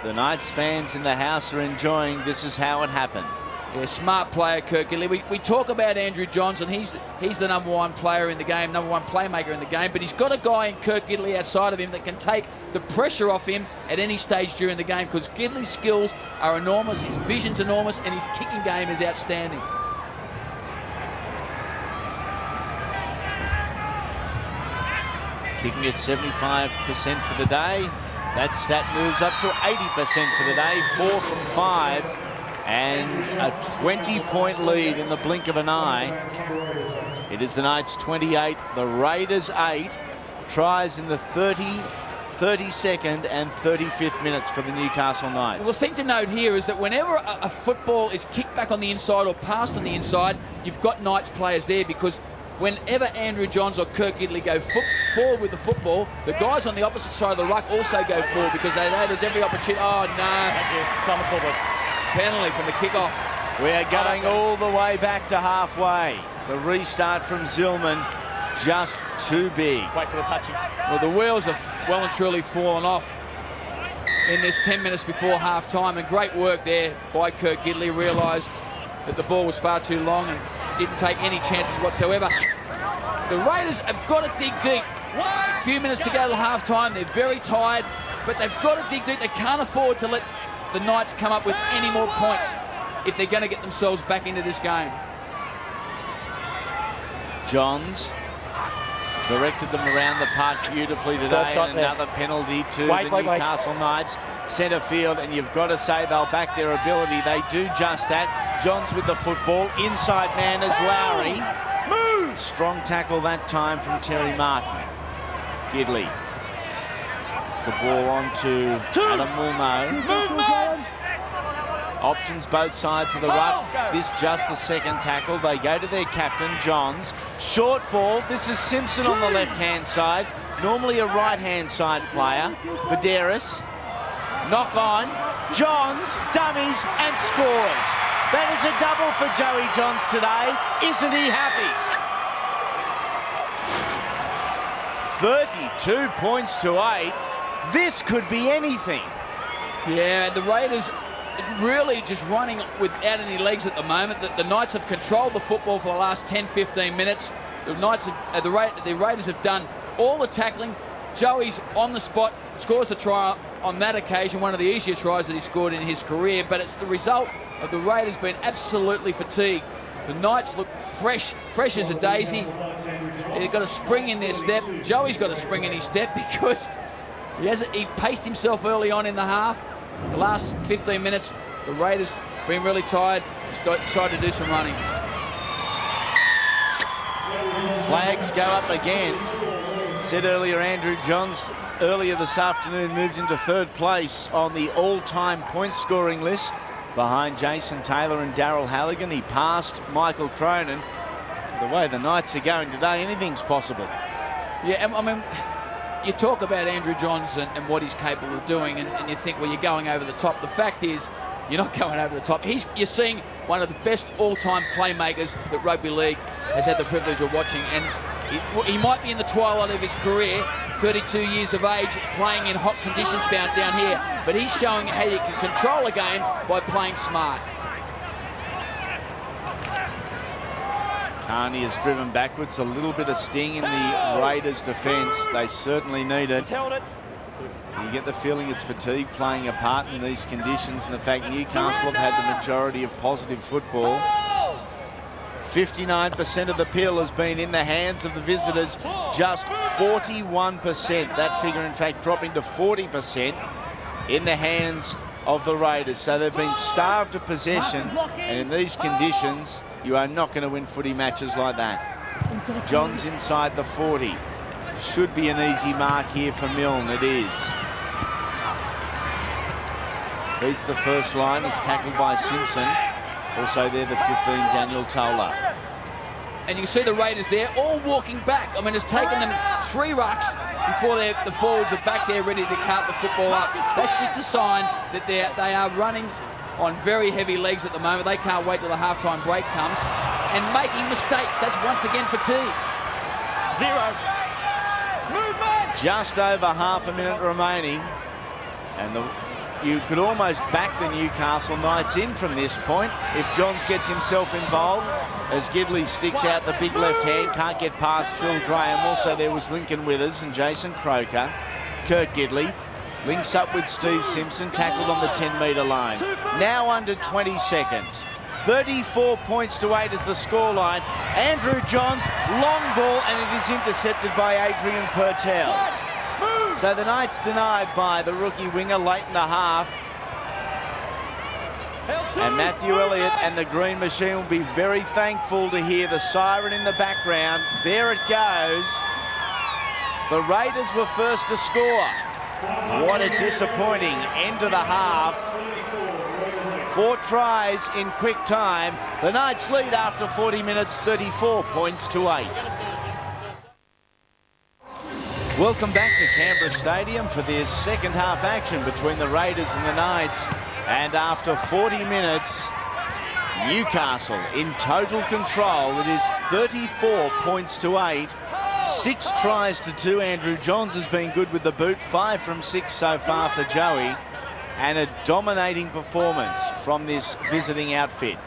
The Knights fans in the house are enjoying this is how it happened. Yeah, smart player, Kurt Gidley. We talk about Andrew Johns, and he's the number one player in the game, number one playmaker in the game, but he's got a guy in Kurt Gidley outside of him that can take the pressure off him at any stage during the game, because Gidley's skills are enormous, his vision's enormous, and his kicking game is outstanding. Kicking at 75% for the day. That stat moves up to 80% to the day, 4 from 5. And a 20-point lead in the blink of an eye. It is the Knights 28, the Raiders 8. Tries in the 32nd and 35th minutes for the Newcastle Knights. Well, the thing to note here is that whenever a football is kicked back on the inside or passed on the inside, you've got Knights players there, because whenever Andrew Johns or Kurt Gidley go forward with the football, the guys on the opposite side of the ruck also go forward, because they know there's every opportunity. Oh, no. Thank you. Simon Silvers. Penalty from the kickoff. We are going all the way back to halfway. The restart from Zillman, just too big. Wait for the touches. Well, the wheels have well and truly fallen off in this 10 minutes before half-time, and great work there by Kurt Gidley. Realised that the ball was far too long and didn't take any chances whatsoever. The Raiders have got to dig deep. A few minutes to go to half-time. They're very tired, but they've got to dig deep. They can't afford to let the Knights come up with any more points if they're going to get themselves back into this game. Johns has directed them around the park beautifully today, and another penalty to the Newcastle Knights. Centre field, and you've got to say they'll back their ability. They do just that. Johns with the football. Inside man is Lowry. Move! Strong tackle that time from Terry Martin. Gidley. It's the ball on to Adam Woolno. Movement! Options both sides of the ruck. This just the second tackle. They go to their captain, Johns. Short ball. This is Simpson on the left-hand side. Normally a right-hand side player. Baderis. Knock on. Johns dummies and scores. That is a double for Joey Johns today. Isn't he happy? 32 points to 8. This could be anything. Yeah, the Raiders really just running without any legs at the moment. The Knights have controlled the football for the last 10-15 minutes. The Raiders have done all the tackling. Joey's on the spot, scores the try on that occasion, one of the easier tries that he scored in his career, but it's the result of the Raiders being absolutely fatigued. The Knights look fresh as a daisy. They've got a spring in their step. Joey's got a spring in his step because he paced himself early on in the half. The last 15 minutes, the Raiders been really tired, decided to do some running. Flags go up again. Said earlier, Andrew Johns earlier this afternoon moved into third place on the all-time point scoring list behind Jason Taylor and Daryl Halligan. He passed Michael Cronin. The way the Knights are going today, anything's possible. Yeah, I mean, you talk about Andrew Johns and what he's capable of doing, and you think, well, you're going over the top. The fact is, you're not going over the top. You're seeing one of the best all-time playmakers that rugby league has had the privilege of watching, and he might be in the twilight of his career, 32 years of age, playing in hot conditions down here, but he's showing how you can control a game by playing smart. Carney is driven backwards. A little bit of sting in the Raiders' defence. They certainly need it. You get the feeling it's fatigue playing a part in these conditions, and the fact Newcastle have had the majority of positive football. 59% of the pill has been in the hands of the visitors, just 41%. That figure, in fact, dropping to 40% in the hands of the Raiders. So they've been starved of possession, and in these conditions, you are not going to win footy matches like that. Johns inside the 40. Should be an easy mark here for Milne. It is. Beats the first line, is tackled by Simpson. Also there, the 15, Daniel Tola. And you can see the Raiders there all walking back. I mean, it's taken them 3 rucks before the forwards are back there ready to cut the football up. That's just a sign that they are running on very heavy legs at the moment. They can't wait till the halftime break comes. And making mistakes. That's once again fatigue. 0. Movement! Just over half a minute remaining. And you could almost back the Newcastle Knights in from this point if Johns gets himself involved, as Gidley sticks out the big left hand, can't get past Phil Graham. Also there was Lincoln Withers and Jason Croker. Kirk Gidley links up with Steve Simpson, tackled on the 10-metre line. Now under 20 seconds. 34 points to 8 is the scoreline. Andrew Johns, long ball, and it is intercepted by Adrian Purtell. So the Knights denied by the rookie winger late in the half. And Matthew Elliott and the Green Machine will be very thankful to hear the siren in the background. There it goes. The Raiders were first to score. What a disappointing end to the half. 4 tries in quick time. The Knights lead after 40 minutes, 34 points to 8. Welcome back to Canberra Stadium for this second half action between the Raiders and the Knights. And after 40 minutes, Newcastle in total control. It is 34 points to 8. 6 tries to 2. Andrew Johns has been good with the boot. 5 from 6 so far for Joey. And a dominating performance from this visiting outfit.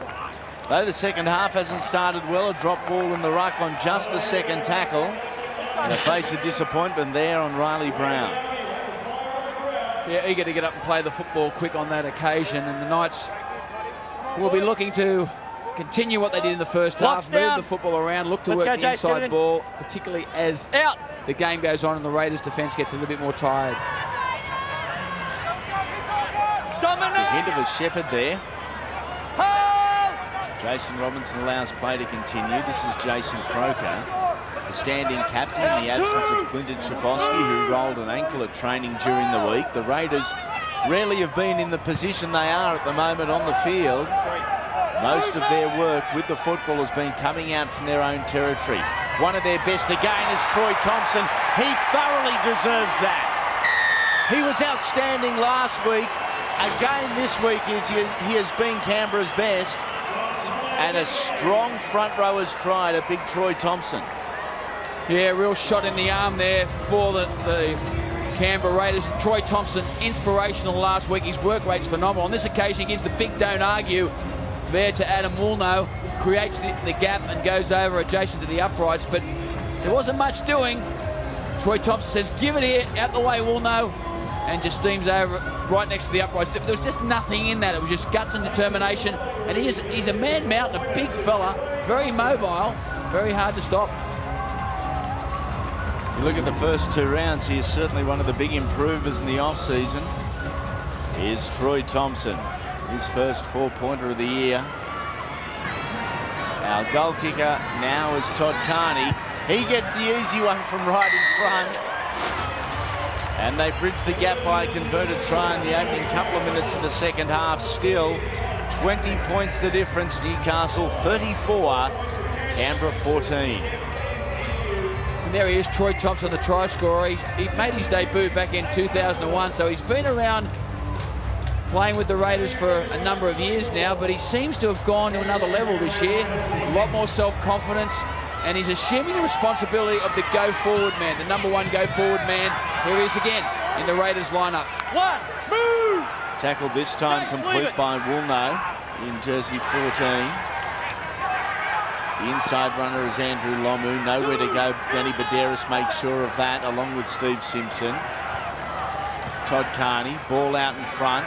Though the second half hasn't started well, a drop ball in the ruck on just the second tackle. And a face of disappointment there on Riley Brown. Yeah, eager to get up and play the football quick on that occasion. And the Knights will be looking to continue what they did in the first half, move the football around, look to work the inside ball, particularly as the game goes on and the Raiders' defence gets a little bit more tired. The hint of a shepherd there. Jason Robinson allows play to continue. This is Jason Croker, the standing captain in the absence of Clinton Schifosky, who rolled an ankle at training during the week. The Raiders rarely have been in the position they are at the moment on the field. Most of their work with the football has been coming out from their own territory. One of their best again is Troy Thompson. He thoroughly deserves that. He was outstanding last week. again this week he has been Canberra's best, and a strong front rower's try to big Troy Thompson. Yeah, real shot in the arm there for the Canberra Raiders. Troy Thompson, inspirational last week. His work rate's phenomenal. On this occasion, he gives the big don't argue there to Adam Woolnough, creates the gap and goes over adjacent to the uprights, but there wasn't much doing. Troy Thompson says, give it here, out the way, Woolnough, and just steams over right next to the uprights. There was just nothing in that. It was just guts and determination, and he's a man mountain, a big fella, very mobile, very hard to stop. You look at the first 2 rounds, he is certainly one of the big improvers in the off-season. Here's Troy Thompson, his first 4-pointer of the year. Our goal kicker now is Todd Carney. He gets the easy one from right in front. And they bridge the gap by a converted try in the opening couple of minutes of the second half. Still 20 points the difference. Newcastle 34, Canberra 14. And there he is, Troy Thompson, the try scorer. He made his debut back in 2001, so he's been around playing with the Raiders for a number of years now, but he seems to have gone to another level this year. A lot more self-confidence, and he's assuming the responsibility of the go-forward man, the number 1 go-forward man. Here he is again in the Raiders lineup. One, move! Tackle this time complete by Woolnough in jersey 14. The inside runner is Andrew Lomu. Nowhere to go. Danny Baderis makes sure of that, along with Steve Simpson. Todd Carney, ball out in front.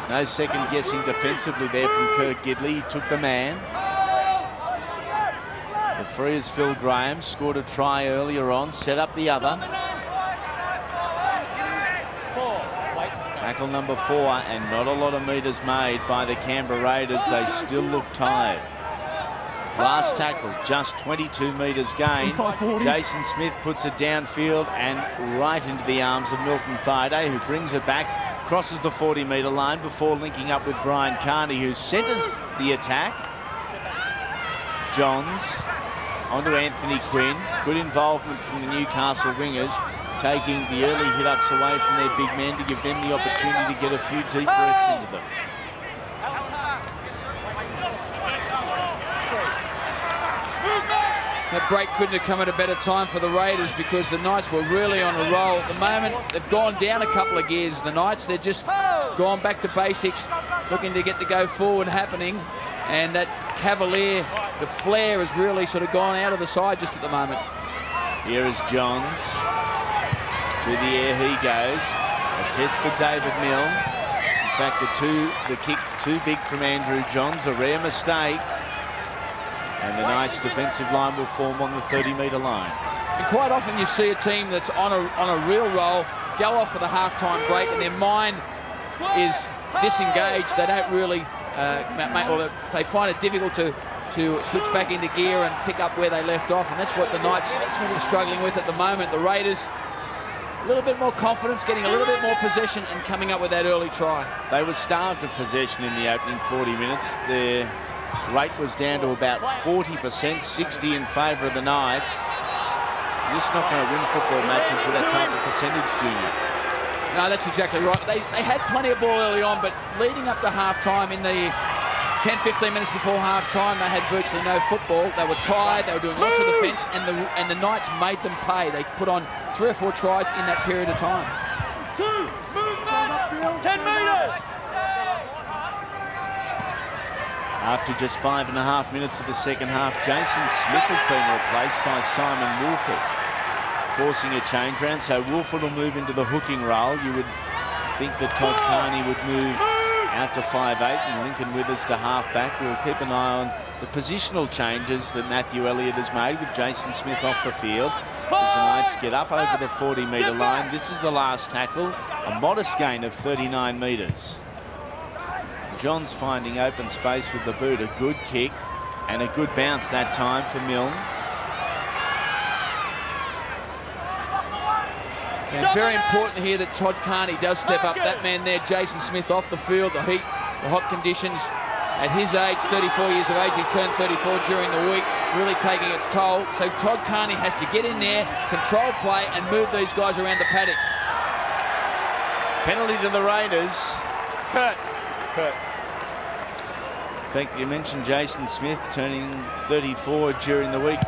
No second guessing defensively there from Kirk Gidley. He took the man. The free is Phil Graham. Scored a try earlier on. Set up the other. Tackle number 4, and not a lot of metres made by the Canberra Raiders. They still look tired. Last tackle, just 22 metres gained. Jason Smith puts it downfield and right into the arms of Milton Thaiday, who brings it back, crosses the 40-metre line before linking up with Brian Carney, who centres the attack. Johns onto Anthony Quinn. Good involvement from the Newcastle wingers, taking the early hit-ups away from their big men to give them the opportunity to get a few deep breaths into them. That break couldn't have come at a better time for the Raiders, because the Knights were really on a roll. At the moment, they've gone down a couple of gears. The Knights, they're just gone back to basics, looking to get the go forward happening. And that Cavalier, the flare has really sort of gone out of the side just at the moment. Here is Johns. To the air he goes. A test for David Mill. In fact, the kick too big from Andrew Johns, a rare mistake. And the Knights' defensive line will form on the 30-metre line. And quite often you see a team that's on a real roll go off for the halftime break, and their mind is disengaged. They don't really, or they find it difficult to switch back into gear and pick up where they left off, and that's what the Knights are struggling with at the moment. The Raiders, a little bit more confidence, getting a little bit more possession and coming up with that early try. They were starved of possession in the opening 40 minutes. Their rate was down to about 40%, 60 in favour of the Knights. You're just not going to win football matches with that type of percentage, Junior. No, that's exactly right. They had plenty of ball early on, but leading up to half-time, in the 10-15 minutes before half-time, they had virtually no football. They were tired, they were doing lots of defence, and the Knights made them pay. They put on 3 or 4 tries in that period of time. 2, move back, 10 metres! After just 5.5 minutes of the second half, Jason Smith has been replaced by Simon Woolford, forcing a change round. So Woolford will move into the hooking role. You would think that Todd Carney would move out to 5'8", and Lincoln Withers to half-back. We'll keep an eye on the positional changes that Matthew Elliott has made with Jason Smith off the field as the Knights get up over the 40-metre line. This is the last tackle, a modest gain of 39 metres. Johns finding open space with the boot, a good kick and a good bounce that time for Milne. And very important here that Todd Carney does step up. That man there, Jason Smith, off the field, the heat, the hot conditions. At his age, 34 years of age, he turned 34 during the week, really taking its toll. So Todd Carney has to get in there, control play and move these guys around the paddock. Penalty to the Raiders. Kurt. In fact, you mentioned Jason Smith turning 34 during the week.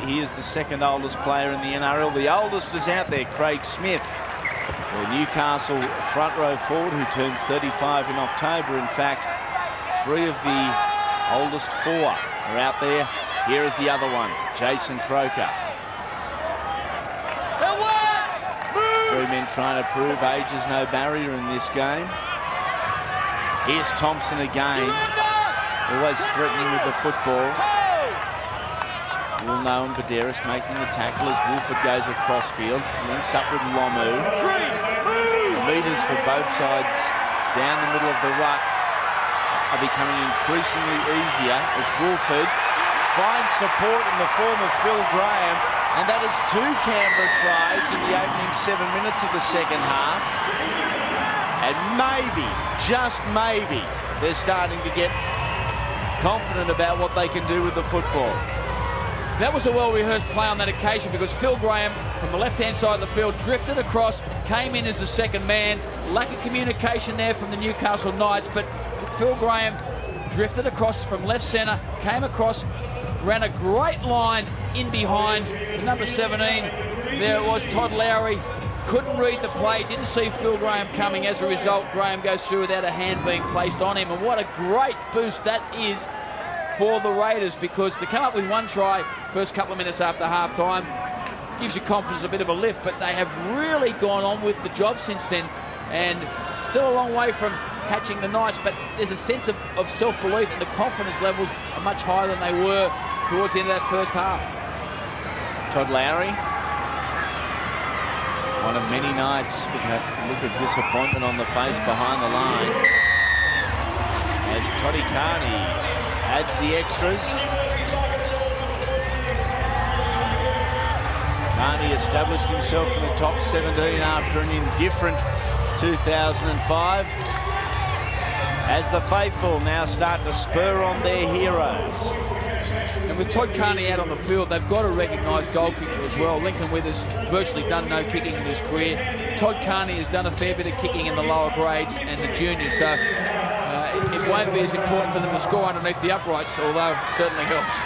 He is the second oldest player in the NRL. The oldest is out there, Craig Smith, the Newcastle front row forward who turns 35 in October. In fact, 3 of the oldest 4 are out there. Here is the other one, Jason Croker. 3 men trying to prove age is no barrier in this game. Here's Thompson again, always threatening with the football. Will Noah Baderis making the tackle as Woolford goes across field, links up with Lomu. Meters for both sides down the middle of the ruck are becoming increasingly easier as Woolford finds support in the form of Phil Graham, and that is 2 Canberra tries in the opening 7 minutes of the second half. And maybe, just maybe, they're starting to get confident about what they can do with the football. That was a well-rehearsed play on that occasion because Phil Graham from the left-hand side of the field drifted across, came in as the second man. Lack of communication there from the Newcastle Knights, but Phil Graham drifted across from left centre, came across, ran a great line in behind number 17. There it was, Todd Lowry. Couldn't read the play, didn't see Phil Graham coming. As a result, Graham goes through without a hand being placed on him. And what a great boost that is for the Raiders, because to come up with 1 try first couple of minutes after half-time gives you confidence, a bit of a lift, but they have really gone on with the job since then, and still a long way from catching the Knights, but there's a sense of self-belief, and the confidence levels are much higher than they were towards the end of that first half. Todd Lowry, one of many nights with that look of disappointment on the face behind the line, as Toddy Carney adds the extras. Carney established himself in the top 17 after an indifferent 2005. As the faithful now start to spur on their heroes. And with Todd Carney out on the field, they've got to recognise goal kicker as well. Lincoln Withers virtually done no kicking in his career. Todd Carney has done a fair bit of kicking in the lower grades and the juniors, so it won't be as important for them to score underneath the uprights, although it certainly helps.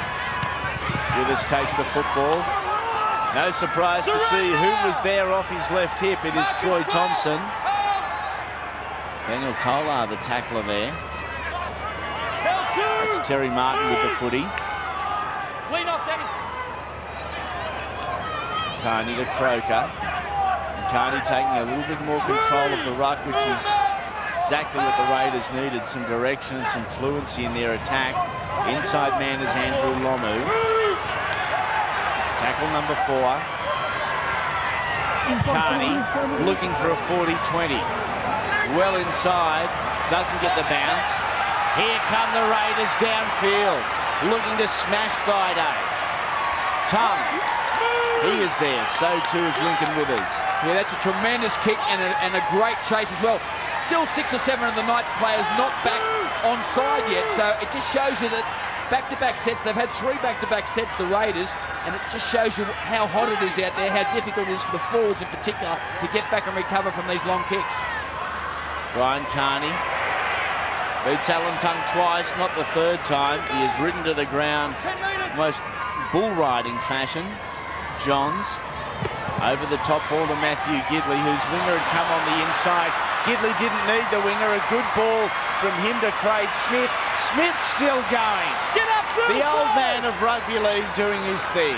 Withers takes the football. No surprise to see who was there off his left hip. It is Troy Thompson. Daniel Tolar, the tackler there. That's Terry Martin with the footy. Lean off, Danny. Carney to Croker. And Carney taking a little bit more control of the ruck, which is exactly what the Raiders needed. Some direction and some fluency in their attack. Inside man is Andrew Lomu. Tackle number 4. Carney looking for a 40-20. Well inside, doesn't get the bounce. Here come the Raiders downfield, looking to smash Thaiday. Tongue, he is there, so too is Lincoln Withers. Yeah, that's a tremendous kick and a great chase as well. Still 6 or 7 of the Knights players not back onside yet, so it just shows you that back-to-back sets, they've had 3 back-to-back sets, the Raiders, and it just shows you how hot it is out there, how difficult it is for the forwards in particular to get back and recover from these long kicks. Brian Carney beats Alan Tongue twice, not the 3rd time. He is ridden to the ground, most bull riding fashion. Johns over the top ball to Matthew Gidley, whose winger had come on the inside. Gidley didn't need the winger. A good ball from him to Craig Smith. Smith still going. Get up, the old man of rugby league doing his thing.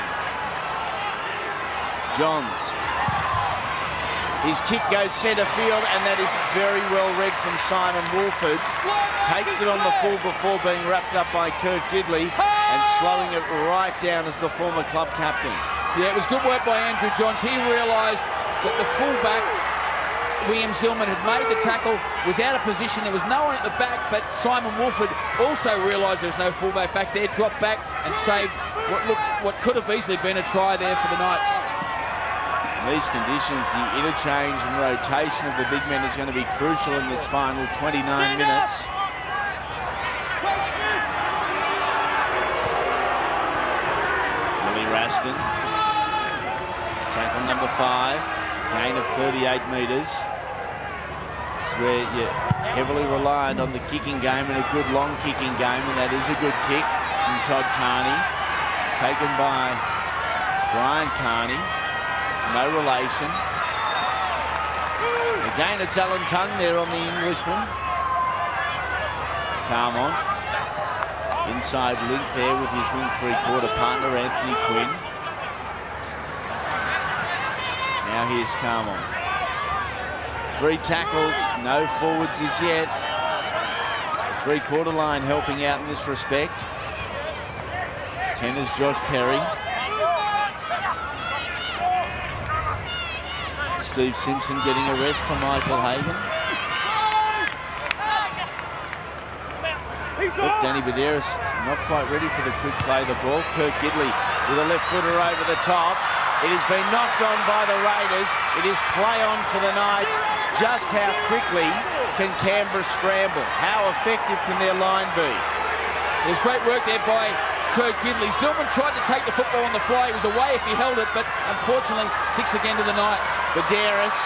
Johns. His kick goes centre field, and that is very well read from Simon Woolford. Takes it on the full before being wrapped up by Kurt Gidley and slowing it right down as the former club captain. Yeah, it was good work by Andrew Johns. He realised that the fullback, William Zillman, had made the tackle, was out of position. There was no one at the back, but Simon Woolford also realised there was no fullback back there, dropped back and saved what could have easily been a try there for the Knights. In these conditions, the interchange and rotation of the big men is going to be crucial in this final 29 minutes. Willie Raston. Tackle number 5. Gain of 38 metres. It's where you're heavily reliant on the kicking game and a good long kicking game, and that is a good kick from Todd Carney, taken by Brian Carney, no relation. Again, it's Alan Tongue there on the Englishman. Carmont, inside link there with his wing three-quarter partner, Anthony Quinn. Now here's Carmont. 3 tackles, no forwards as yet. The three-quarter line helping out in this respect. 10 is Josh Perry. Steve Simpson getting a rest from Michael Hagan. Look, Danny Badeiros not quite ready for the quick play of the ball. Kirk Gidley with a left footer over the top. It has been knocked on by the Raiders. It is play on for the Knights. Just how quickly can Canberra scramble? How effective can their line be? There's great work there by Kirk Gidley. Zillman tried to take the football on the fly. He was away if he held it, but unfortunately 6 again to the Knights. Badeiros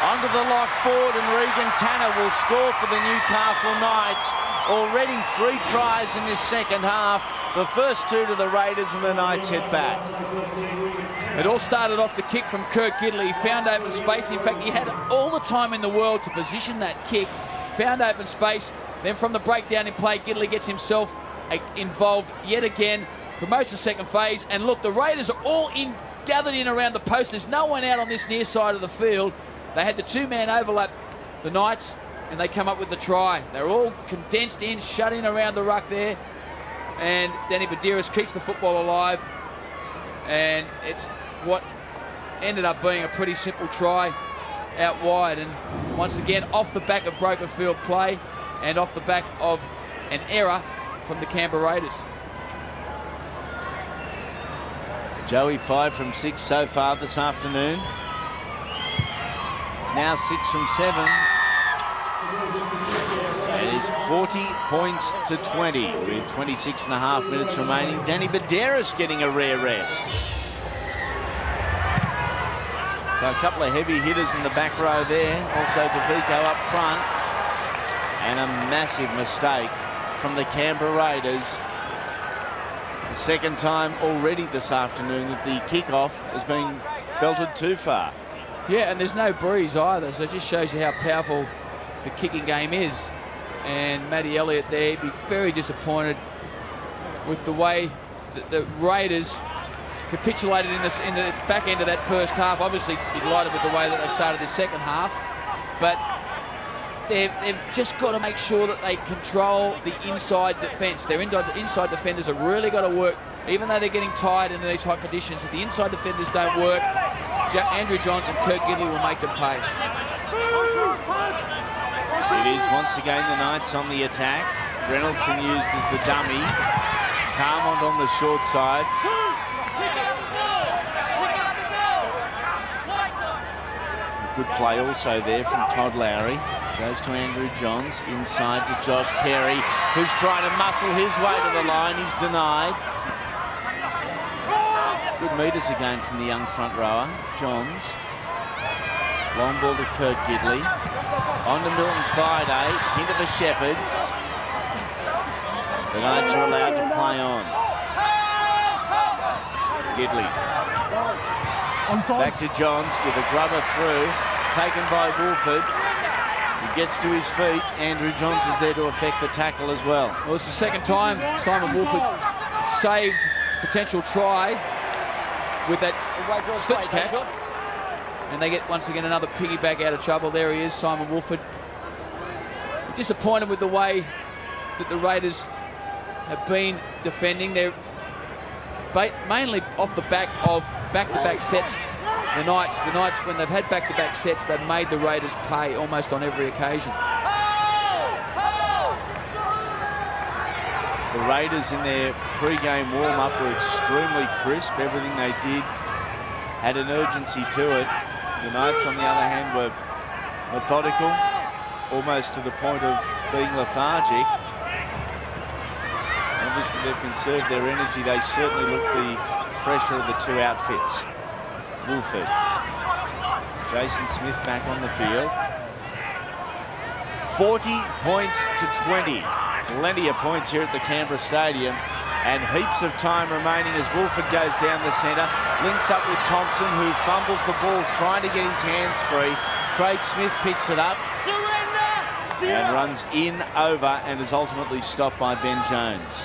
onto the lock forward, and Regan Tanner will score for the Newcastle Knights. Already 3 tries in this second half. The first 2 to the Raiders, and the Knights head back. It all started off the kick from Kirk Gidley. He found open space. In fact, he had all the time in the world to position that kick. Found open space. Then from the breakdown in play, Gidley gets himself involved yet again. Promotes the second phase. And look, the Raiders are all gathered in around the post. There's no one out on this near side of the field. They had the 2-man overlap, the Knights, and they come up with the try. They're all condensed in, shut in around the ruck there. And Danny Badeiros keeps the football alive. And it's what ended up being a pretty simple try out wide. And once again, off the back of broken field play and off the back of an error from the Canberra Raiders. Joey 5 from 6 so far this afternoon. It's now 6 from 7. It is 40 points to 20 with 26 and a half minutes remaining. Danny Badeiros getting a rare rest. So a couple of heavy hitters in the back row there. Also DeVico up front. And a massive mistake from the Canberra Raiders. It's the second time already this afternoon that the kickoff has been belted too far. Yeah, and there's no breeze either, so it just shows you how powerful the kicking game is. And Matty Elliott there, he'd be very disappointed with the way that the Raiders capitulated in the back end of that first half. Obviously delighted with the way that they started this second half, but they've just got to make sure that they control the inside defence. Their inside defenders have really got to work, even though they're getting tired in these hot conditions. If the inside defenders don't work, Andrew Johns and Kirk Gidley will make them pay. It is once again the Knights on the attack. Reynoldson used as the dummy. Carmont on the short side. Good play also there from Todd Lowry. Goes to Andrew Johns, inside to Josh Perry, who's trying to muscle his way to the line. He's denied. Good metres again from the young front rower, Johns. Long ball to Kirk Gidley. On to Milton Friday, into the Shepherd. The Knights are allowed to play on. Gidley. Back to Johns with a grubber through, taken by Woolford. He gets to his feet. Andrew Johns is there to affect the tackle as well. Well, it's the second time Simon Woolford's saved potential try with that slips catch. And they get, once again, another piggyback out of trouble. There he is, Simon Woolford. Disappointed with the way that the Raiders have been defending. They're mainly off the back of back-to-back sets. The Knights, when they've had back-to-back sets, they've made the Raiders pay almost on every occasion. The Raiders in their pre-game warm-up were extremely crisp. Everything they did had an urgency to it. The Knights, on the other hand, were methodical, almost to the point of being lethargic. Obviously, they've conserved their energy. They certainly look the fresher of the 2 outfits. Woolford. Jason Smith back on the field. 40 points to 20. Plenty of points here at the Canberra Stadium. And heaps of time remaining as Woolford goes down the centre. Links up with Thompson, who fumbles the ball, trying to get his hands free. Craig Smith picks it up and runs in, over, and is ultimately stopped by Ben Jones.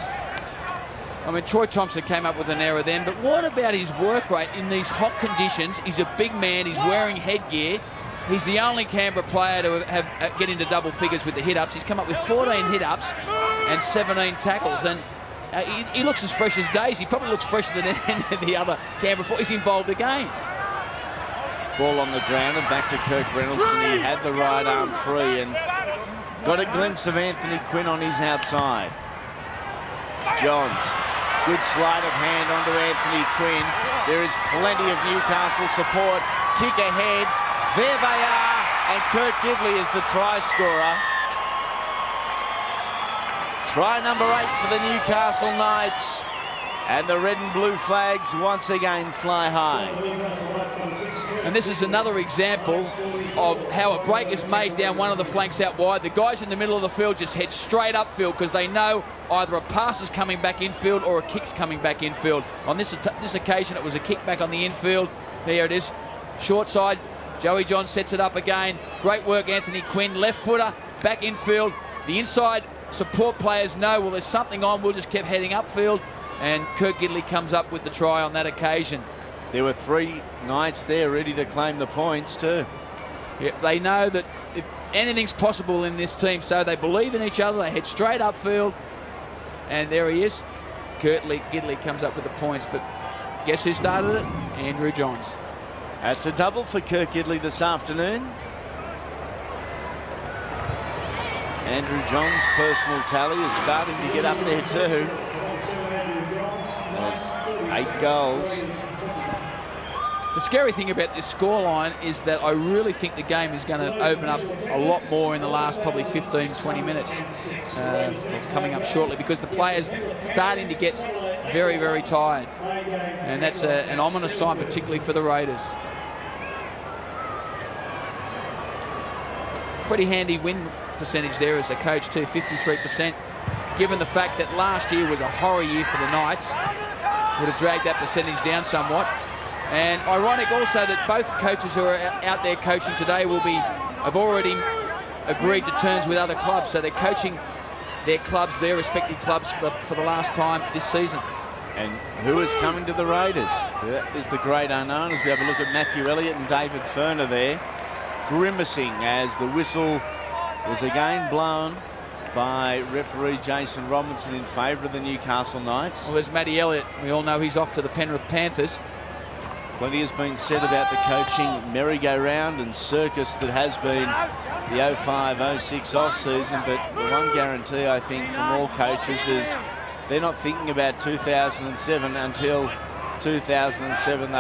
I mean, Troy Thompson came up with an error then, but what about his work rate in these hot conditions? He's a big man, he's wearing headgear. He's the only Canberra player to have get into double figures with the hit-ups. He's come up with 14 hit-ups and 17 tackles, and he looks as fresh as days. He probably looks fresher than any of the other Canberra boys involved again. Ball on the ground and back to Kirk Reynolds, and he had the right arm free and got a glimpse of Anthony Quinn on his outside. Johns, good sleight of hand onto Anthony Quinn. There is plenty of Newcastle support. Kick ahead. There they are, and Kirk Gidley is the try scorer. Try number 8 for the Newcastle Knights, and the red and blue flags once again fly high. And this is another example of how a break is made down one of the flanks out wide. The guys in the middle of the field just head straight upfield because they know either a pass is coming back infield or a kick's coming back infield. On this occasion, it was a kick back on the infield. There it is, short side. Joey Johns sets it up again. Great work, Anthony Quinn. Left footer, back infield. The inside support players know, well, there's something on. We'll just keep heading upfield. And Kirk Gidley comes up with the try on that occasion. There were 3 Knights there ready to claim the points too. Yeah, they know that if anything's possible in this team, so they believe in each other. They head straight upfield. And there he is. Kirk Gidley comes up with the points. But guess who started it? Andrew Johns. That's a double for Kirk Gidley this afternoon. Andrew Johns' personal tally is starting to get up there too. There's 8 goals. The scary thing about this scoreline is that I really think the game is going to open up a lot more in the last probably 15, 20 minutes. It's coming up shortly because the players starting to get very, very tired. And that's an ominous sign, particularly for the Raiders. Pretty handy win percentage there as a coach too, 53%. Given the fact that last year was a horror year for the Knights, would have dragged that percentage down somewhat. And ironic also that both coaches who are out there coaching today have already agreed to terms with other clubs, so they're coaching their clubs, their respective clubs for the last time this season. And who is coming to the Raiders? That is the great unknown as we have a look at Matthew Elliott and David Ferner there, grimacing as the whistle was again blown by referee Jason Robinson in favour of the Newcastle Knights. Well, there's Matty Elliott. We all know he's off to the Penrith Panthers. Plenty has been said about the coaching merry-go-round and circus that has been the 05-06 off-season, but the one guarantee I think from all coaches is they're not thinking about 2007 until 2007.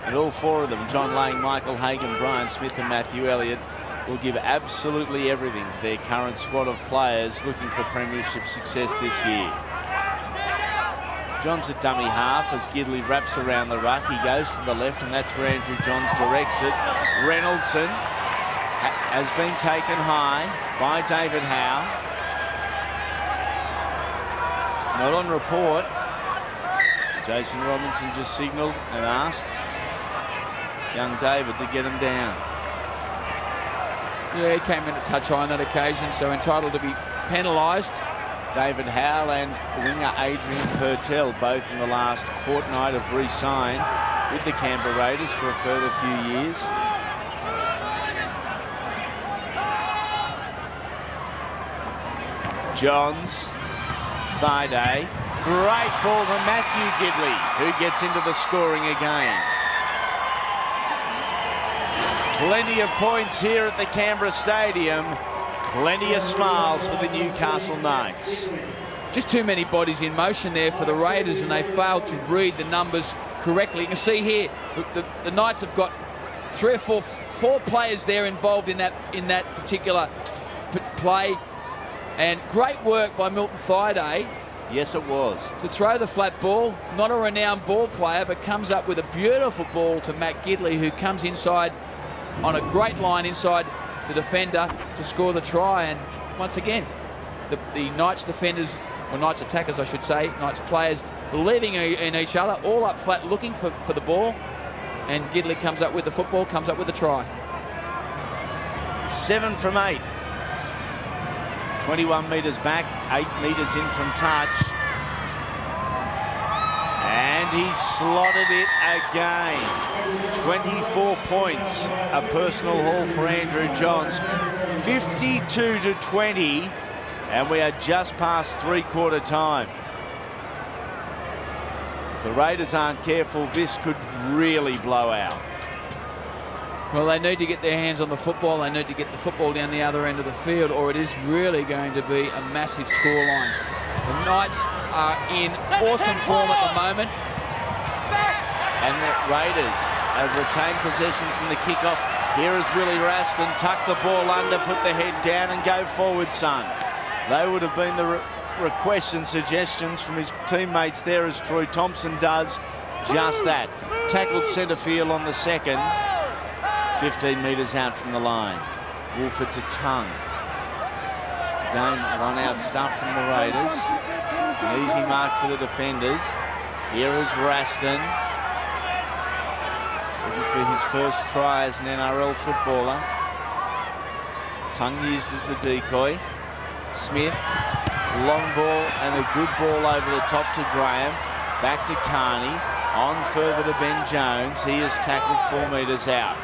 And all 4 of them, John Lang, Michael Hagan, Brian Smith and Matthew Elliott, will give absolutely everything to their current squad of players looking for premiership success this year. Johns at dummy half as Gidley wraps around the ruck. He goes to the left, and that's where Andrew Johns directs it. Reynoldson has been taken high by David Howe. Not on report. Jason Robinson just signalled and asked young David to get him down. Yeah, he came in a touch high on that occasion, so entitled to be penalised. David Howe and winger Adrian Purtell, both in the last fortnight, have re-signed with the Canberra Raiders for a further few years. Johns, Thaiday, great ball to Matthew Gidley, who gets into the scoring again. Plenty of points here at the Canberra Stadium. Plenty of smiles for the Newcastle Knights. Just too many bodies in motion there for the Raiders, and they failed to read the numbers correctly. You can see here, the Knights have got 3 or 4 players there involved in that particular play. And great work by Milton Thaiday. Yes, it was. To throw the flat ball. Not a renowned ball player, but comes up with a beautiful ball to Matt Gidley, who comes inside on a great line inside the defender to score the try. And once again, the Knights defenders, or Knights attackers I should say, Knights players believing in each other, all up flat looking for the ball, and Gidley comes up with the football, comes up with the try. 7 from 8. 21 metres back, 8 metres in from touch. And he slotted it again. 24 points, a personal haul for Andrew Johns. 52-20, and we are just past three-quarter time. If the Raiders aren't careful, this could really blow out. Well, they need to get their hands on the football. They need to get the football down the other end of the field, or it is really going to be a massive scoreline. The Knights are in awesome form at the moment. And the Raiders have retained possession from the kickoff. Here is Willie Raston. Tuck the ball under, put the head down and go forward, son. They would have been the requests and suggestions from his teammates there, as Troy Thompson does just that. Tackled centre field on the second. 15 metres out from the line. Wolford to Tongue. Again, run out stuff from the Raiders. An easy mark for the defenders. Here is Raston. Looking for his first try as an NRL footballer. Tongue used as the decoy. Smith, long ball and a good ball over the top to Graham. Back to Carney. On further to Ben Jones. He is tackled 4 metres out.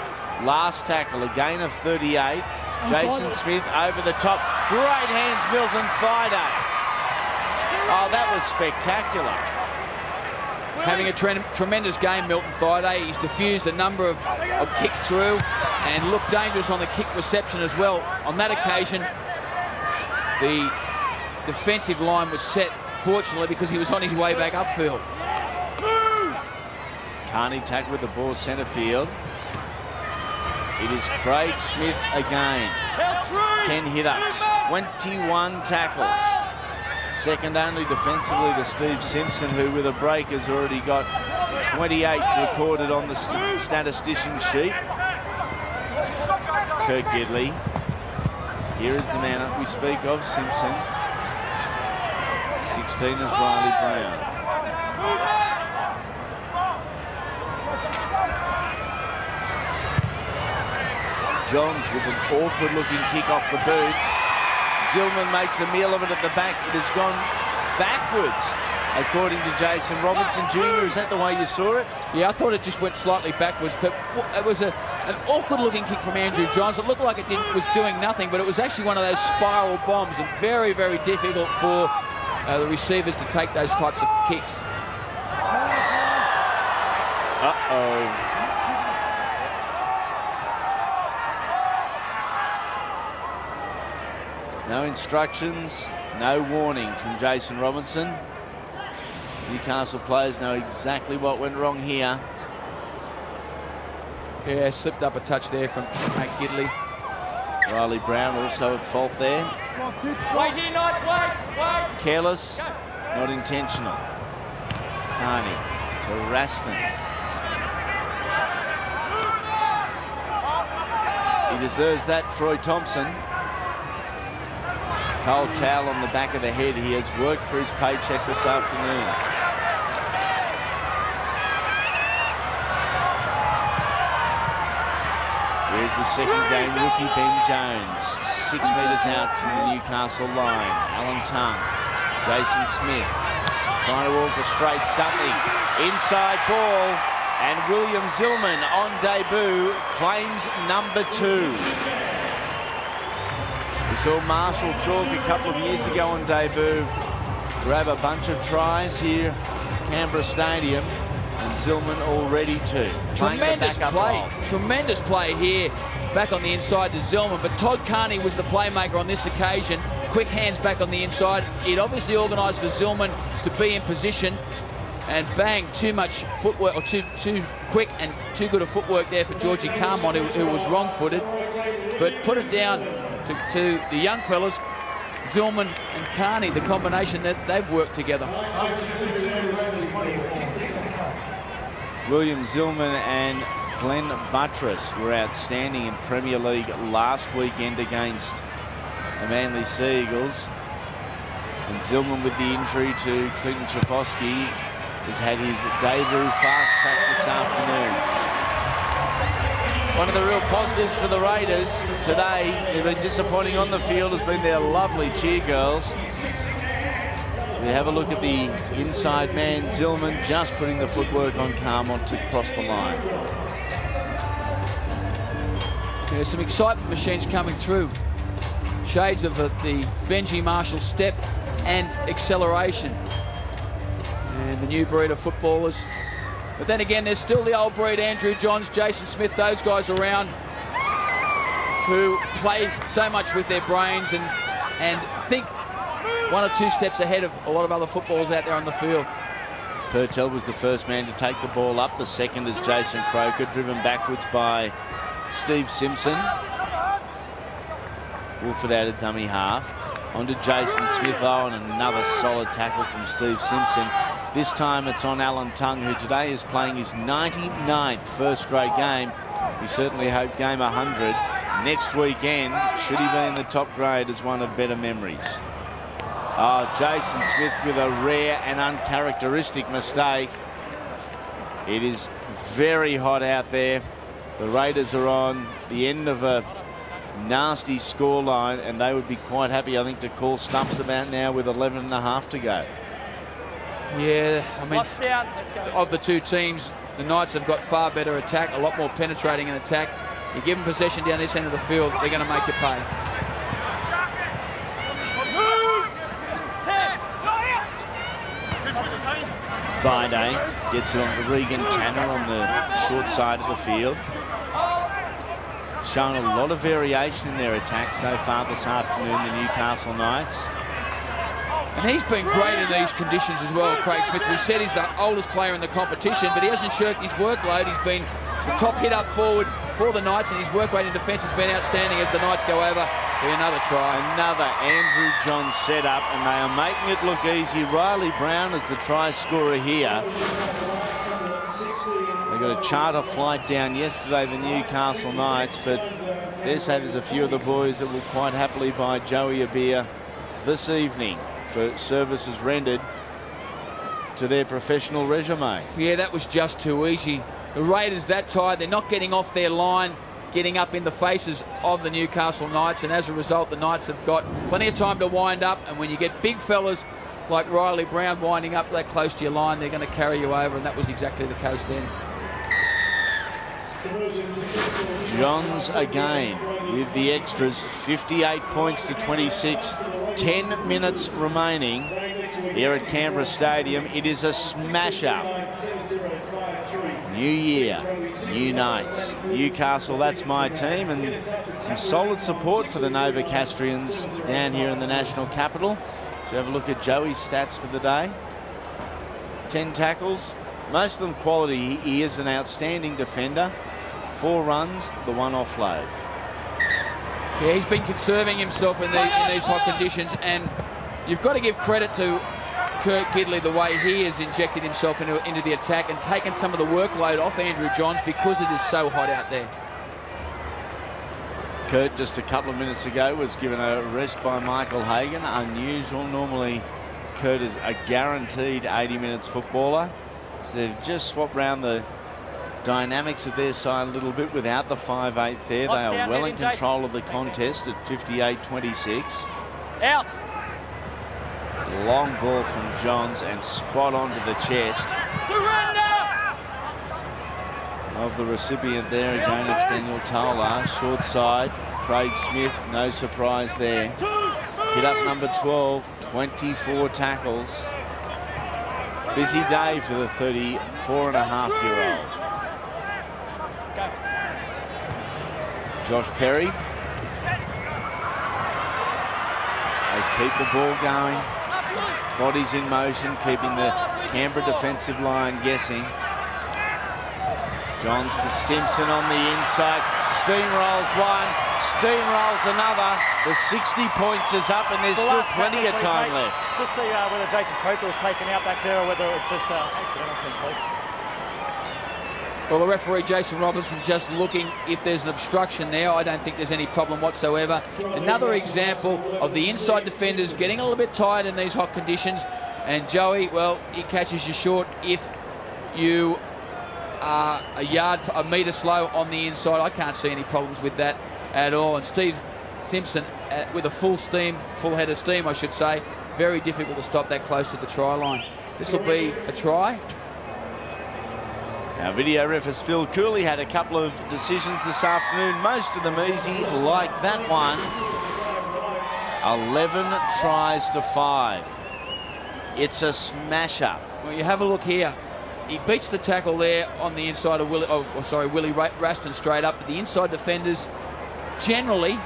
Last tackle, a gain of 38. Jason Smith over the top. Great hands, Milton Thaiday. Oh, that was spectacular. Having a tremendous game, Milton Thaiday. He's diffused a number of kicks through and looked dangerous on the kick reception as well. On that occasion, the defensive line was set, fortunately, because he was on his way back upfield. Carney tackled with the ball centre field. It is Craig Smith again. 10 hit-ups, 21 tackles. Second only defensively to Steve Simpson, who with a break has already got 28 recorded on the statistician sheet. Kurt Gidley. Here is the man that we speak of, Simpson. 16 is Riley Brown. Johns with an awkward-looking kick off the boot. Zillman makes a meal of it at the back. It has gone backwards, according to Jason Robinson Jr. Is that the way you saw it? Yeah, I thought it just went slightly backwards. But it was an awkward-looking kick from Andrew Johns. It looked like it was doing nothing, but it was actually one of those spiral bombs, and very, very difficult for the receivers to take those types of kicks. Uh-oh. No instructions, no warning from Jason Robinson. Newcastle players know exactly what went wrong here. Yeah, slipped up a touch there from Matt Gidley. Riley Brown also at fault there. Wait here, Knights, wait. Careless, not intentional. Carney to Raston. He deserves that, Troy Thompson. Cold towel on the back of the head. He has worked for his paycheck this afternoon. Here's the second game rookie Ben Jones. 6 metres out from the Newcastle line. Alan Tongue, Jason Smith trying to orchestrate something. Inside ball, and William Zillman on debut claims number 2. We saw Marshall Chalk a couple of years ago on debut grab a bunch of tries here at Canberra Stadium, and Zillman already too. Tremendous play here, back on the inside to Zillman, but Todd Carney was the playmaker on this occasion. Quick hands back on the inside. It obviously organised for Zillman to be in position, and bang, too much footwork, or too quick and too good a footwork there for Georgie Carmont, who was wrong-footed, but put it down to the young fellas, Zillman and Carney, the combination that they've worked together. William Zillman and Glenn Buttress were outstanding in Premier League last weekend against the Manly Sea Eagles. And Zillman, with the injury to Clinton Schifosky, has had his debut fast track this afternoon. One of the real positives for the Raiders today, they've been disappointing on the field, has been their lovely cheer girls. We have a look at the inside man, Zillman, just putting the footwork on Carmont to cross the line. There's some excitement machines coming through. Shades of the Benji Marshall step and acceleration. And the new breed of footballers. But then again, there's still the old breed, Andrew Johns, Jason Smith, those guys around who play so much with their brains and think one or two steps ahead of a lot of other footballers out there on the field. Purtell was the first man to take the ball up. The second is Jason Croker, driven backwards by Steve Simpson. Wolford out of dummy half. On to Jason Smith-Owen, and another solid tackle from Steve Simpson. This time it's on Alan Tongue, who today is playing his 99th first grade game. We certainly hope game 100 next weekend, should he be in the top grade, is one of better memories. Oh, Jason Smith with a rare and uncharacteristic mistake. It is very hot out there. The Raiders are on the end of a nasty scoreline, and they would be quite happy, I think, to call stumps about now with 11.5 to go. Yeah, I mean, of the two teams, the Knights have got far better attack, a lot more penetrating in attack. You give them possession down this end of the field, they're going to make you pay. Friday gets it on to Regan Tanner on the short side of the field. Shown a lot of variation in their attack so far this afternoon, the Newcastle Knights. And he's been great in these conditions as well, Craig Smith. We said he's the oldest player in the competition, but he hasn't shirked his workload. He's been the top hit up forward for the Knights, and his work rate in defence has been outstanding as the Knights go over for another try. Another Andrew Johns setup, and they are making it look easy. Riley Brown is the try scorer here. They got a charter flight down yesterday, the Newcastle Knights, but they say there's a few of the boys that will quite happily buy Joey a beer this evening for services rendered to their professional resume. Yeah, that was just too easy. The Raiders that tired, they're not getting off their line, getting up in the faces of the Newcastle Knights, and as a result, the Knights have got plenty of time to wind up, and when you get big fellas like Riley Brown winding up that close to your line, they're going to carry you over, and that was exactly the case then. Johns again with the extras, 58 points to 26, 10 minutes remaining here at Canberra Stadium. It is a smash-up. New year, new Knights. Newcastle, that's my team, and some solid support for the Novocastrians down here in the national capital. So have a look at Joey's stats for the day. 10 tackles, most of them quality. He is an outstanding defender. 4 runs, the 1 offload. Yeah, he's been conserving himself in these hot conditions, and you've got to give credit to Kurt Gidley the way he has injected himself into the attack and taken some of the workload off Andrew Johns because it is so hot out there. Kurt, just a couple of minutes ago, was given a rest by Michael Hagan. Unusual. Normally, Kurt is a guaranteed 80 minutes footballer. So they've just swapped around the dynamics of their side a little bit without the 5'8" there. They are well in control of the contest at 58-26. Out. Long ball from Johns and spot onto the chest. Surrender. Of the recipient there. Again, it's Daniel Tolar. Short side, Craig Smith. No surprise there. Hit up number 12, 24 tackles. Busy day for the 34.5-year-old. Josh Perry. They keep the ball going. Bodies in motion, keeping the Canberra defensive line guessing. Johns to Simpson on the inside. Steamrolls one, steamrolls another. The 60 points is up, and there's still plenty of time left. Just see whether Jason Croker was taken out back there or whether it's just an accidental thing, please. Well, the referee, Jason Robinson, just looking if there's an obstruction there. I don't think there's any problem whatsoever. Another example of the inside defenders getting a little bit tired in these hot conditions. And Joey, well, he catches you short if you are a metre slow on the inside. I can't see any problems with that at all. And Steve Simpson, with a full head of steam, I should say, very difficult to stop that close to the try line. This will be a try. Our video ref is Phil Cooley. Had a couple of decisions this afternoon, most of them easy, like that one. 11 tries to 5. It's a smash up. Well, you have a look here. He beats the tackle there on the inside of Willie Raston straight up, but the inside defenders generally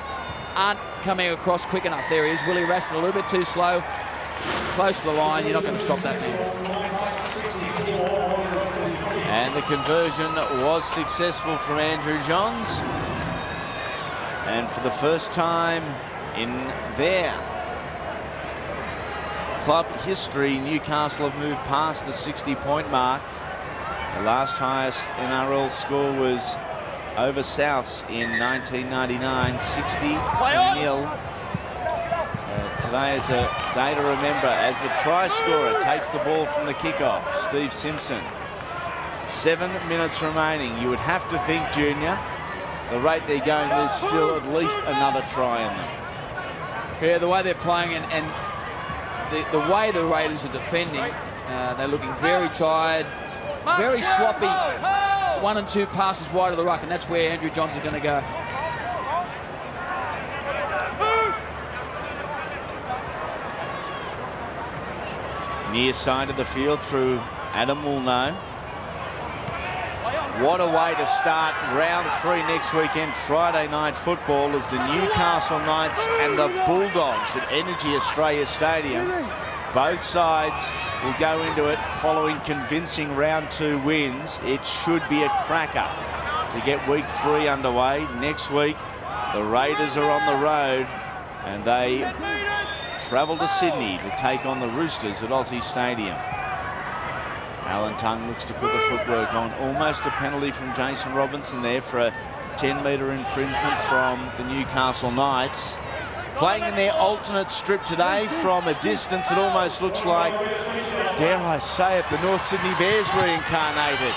aren't coming across quick enough. There he is, Willie Raston, a little bit too slow, close to the line. You're not going to stop that man. And the conversion was successful from Andrew Johns. And for the first time in their club history, Newcastle have moved past the 60-point mark. The last highest NRL score was over Souths in 1999, 60-0. Today is a day to remember as the try scorer takes the ball from the kickoff, Steve Simpson. 7 minutes remaining. You would have to think, Junior, the rate they're going, there's still at least another try in them. Yeah, the way they're playing and the way the Raiders are defending, they're looking very tired, very sloppy. 1 and 2 passes wide of the ruck, and that's where Andrew Johns is going to go. Near side of the field through Adam Woolnough. What a way to start round 3 next weekend, Friday night football, as the Newcastle Knights and the Bulldogs at Energy Australia Stadium. Both sides will go into it following convincing round 2 wins. It should be a cracker to get week 3 underway. Next week, the Raiders are on the road and they travel to Sydney to take on the Roosters at Aussie Stadium. Alan Tongue looks to put the footwork on. Almost a penalty from Jason Robinson there for a 10-metre infringement from the Newcastle Knights. Playing in their alternate strip today from a distance, it almost looks like, dare I say it, the North Sydney Bears reincarnated.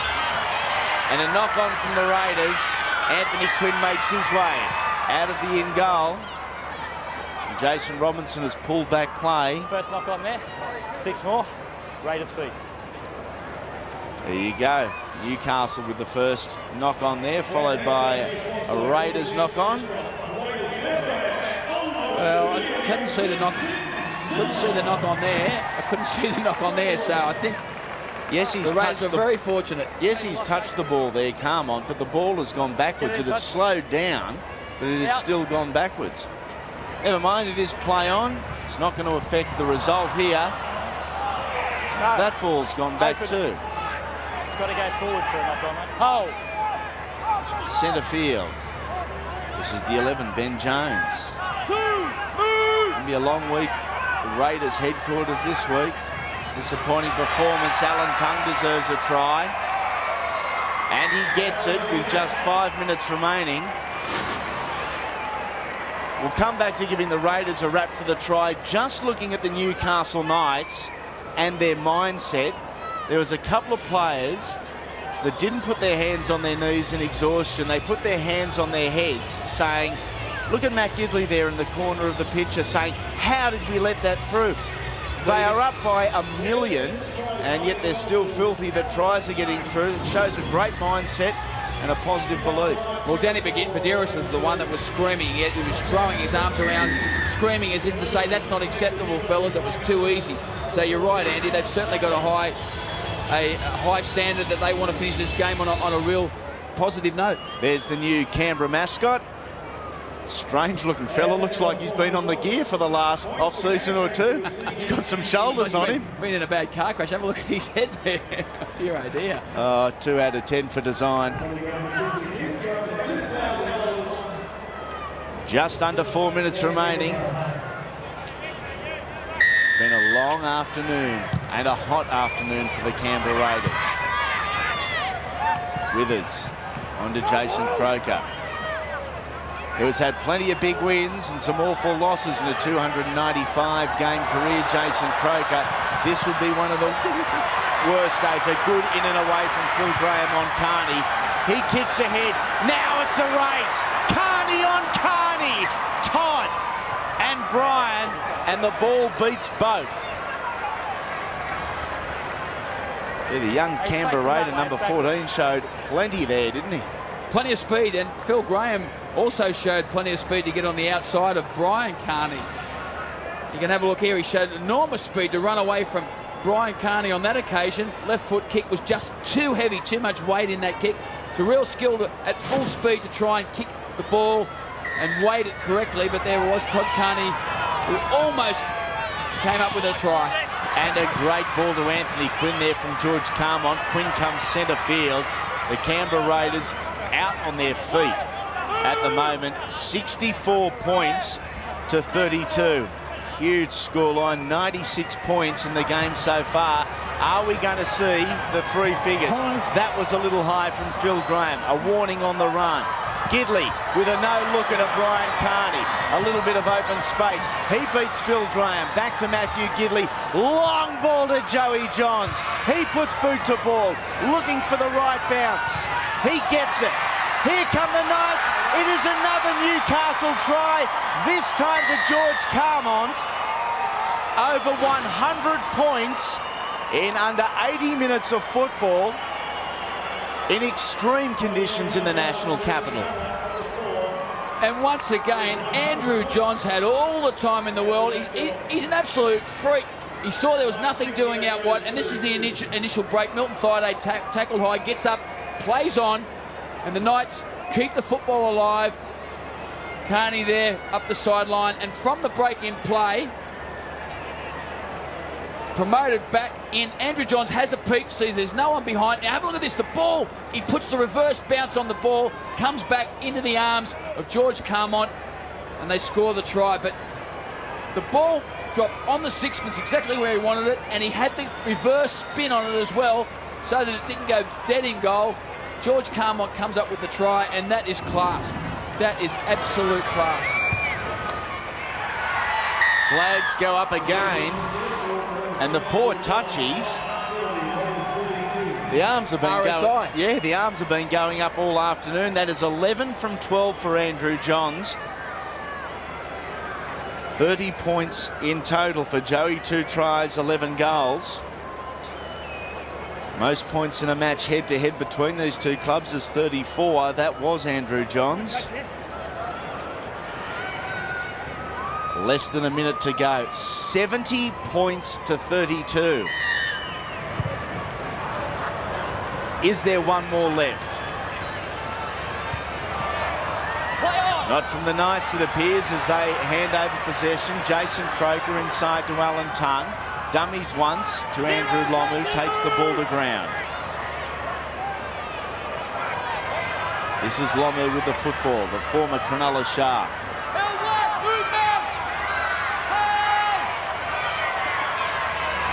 And a knock-on from the Raiders. Anthony Quinn makes his way out of the in-goal. Jason Robinson has pulled back play. First knock on there, 6 more, Raiders feet. There you go. Newcastle with the first knock on there, followed by a Raiders knock on. Well, I couldn't see the knock. Couldn't see the knock on there. I couldn't see the knock on there, so I think yes, he's the Raiders are very fortunate. Yes, he's touched the ball there, Carmont, but the ball has gone backwards. It has slowed down, but it has still gone backwards. Never mind, it is play on. It's not going to affect the result here. No. That ball's gone back too. It's got to go forward for a knock on it. Hold. Centre field. This is the 11, Ben Jones. It'll be a long week. The Raiders headquarters this week. Disappointing performance. Alan Tongue deserves a try. And he gets it with just 5 minutes remaining. We'll come back to giving the Raiders a rap for the try. Just looking at the Newcastle Knights and their mindset, there was a couple of players that didn't put their hands on their knees in exhaustion. They put their hands on their heads, saying, look at Matt Gidley there in the corner of the picture, saying, how did we let that through? They are up by 1 million, and yet they're still filthy that tries are getting through. It shows a great mindset and a positive belief. Well, Danny Medeiros was the one that was screaming. He was throwing his arms around, screaming as if to say, that's not acceptable, fellas. It was too easy. So you're right, Andy. They've certainly got a high standard that they want to finish this game on a real positive note. There's the new Canberra mascot. Strange looking fella, looks like he's been on the gear for the last off-season or two. He's got some shoulders on him. Been in a bad car crash. Have a look at his head there. Dear oh dear. 2 out of 10 for design. Just under 4 minutes remaining. It's been a long afternoon and a hot afternoon for the Canberra Raiders. Withers on to Jason Croker, who has had plenty of big wins and some awful losses in a 295-game career. Jason Croker, this would be one of the worst days. A good in and away from Phil Graham on Carney. He kicks ahead. Now it's a race. Carney on Carney. Todd and Brian, and the ball beats both. Yeah, the young Canberra Raider, number 14, showed plenty there, didn't he? Plenty of speed, and Phil Graham also showed plenty of speed to get on the outside of Brian Carney. You can have a look here. He showed enormous speed to run away from Brian Carney on that occasion. Left foot kick was just too heavy, too much weight in that kick. It's a real skill at full speed to try and kick the ball and weight it correctly, but there was Todd Carney, who almost came up with a try. And a great ball to Anthony Quinn there from George Carmont. Quinn comes centre field. The Canberra Raiders out on their feet at the moment. 64 points to 32. Huge scoreline, 96 points in the game so far. Are we going to see the three figures? That was a little high from Phil Graham. A warning on the run. Gidley with a no-look at a Brian Carney. A little bit of open space. He beats Phil Graham. Back to Matthew Gidley. Long ball to Joey Johns. He puts boot to ball, looking for the right bounce. He gets it. Here come the Knights. It is another Newcastle try, this time to George Carmont. Over 100 points in under 80 minutes of football in extreme conditions in the national capital. And once again, Andrew Johns had all the time in the world. He's an absolute freak. He saw there was nothing doing out wide, and this is the initial break. Milton Thaiday tackled high, gets up, plays on, and the Knights keep the football alive. Carney there up the sideline, and from the break in play, promoted back in. Andrew Johns has a peep, sees there's no one behind. Now have a look at this, the ball. He puts the reverse bounce on the ball, comes back into the arms of George Carmont, and they score the try. But the ball dropped on the sixpence exactly where he wanted it, and he had the reverse spin on it as well, so that it didn't go dead in goal. George Carmont comes up with the try, and that is class. That is absolute class. Flags go up again, and the poor touchies. The arms have been RSI. going. Yeah, the arms have been going up all afternoon. That is 11 from 12 for Andrew Johns. 30 points in total for Joey. 2 tries, 11 goals. Most points in a match head-to-head between these two clubs is 34. That was Andrew Johns. Less than a minute to go. 70 points to 32. Is there one more left? Not from the Knights, it appears, as they hand over possession. Jason Croker inside to Alan Tongue. Dummies once to Andrew Lomu, takes the ball to ground. This is Lomu with the football, the former Cronulla Shark.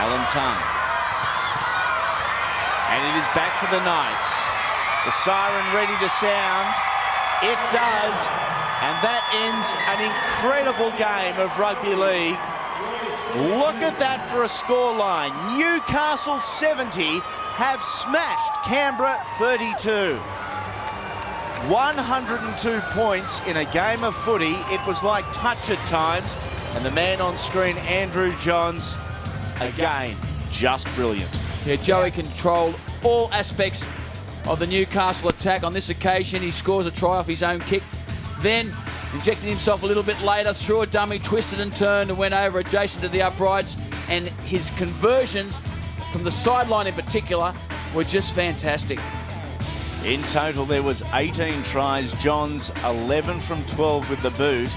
Alan Tongue. And it is back to the Knights. The siren ready to sound. It does. And that ends an incredible game of rugby league. Look at that for a scoreline. Newcastle 70 have smashed Canberra 32. 102 points in a game of footy. It was like touch at times. And the man on screen, Andrew Johns, again, just brilliant. Yeah, Joey controlled all aspects of the Newcastle attack. On this occasion, he scores a try off his own kick. Then injected himself a little bit later, threw a dummy, twisted and turned and went over adjacent to the uprights. And his conversions from the sideline in particular were just fantastic. In total, there was 18 tries. Johns 11 from 12 with the boot.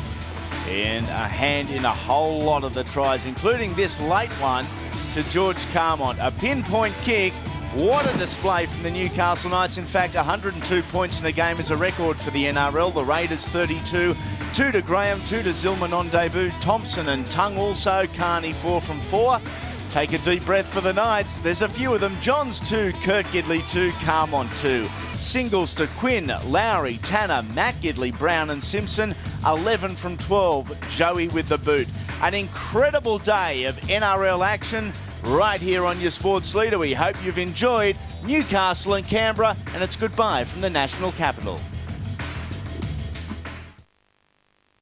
And a hand in a whole lot of the tries, including this late one to George Carmont. A pinpoint kick. What a display from the Newcastle Knights. In fact, 102 points in a game is a record for the NRL. The Raiders 32. 2 to Graham, 2 to Zillman on debut. Thompson and Tongue also. Carney 4 from 4. Take a deep breath for the Knights. There's a few of them. Johns 2, Kurt Gidley 2, Carmont 2. Singles to Quinn, Lowry, Tanner, Matt Gidley, Brown and Simpson. 11 from 12, Joey with the boot. An incredible day of NRL action right here on your Sports Leader. We hope you've enjoyed Newcastle and Canberra, and it's goodbye from the national capital.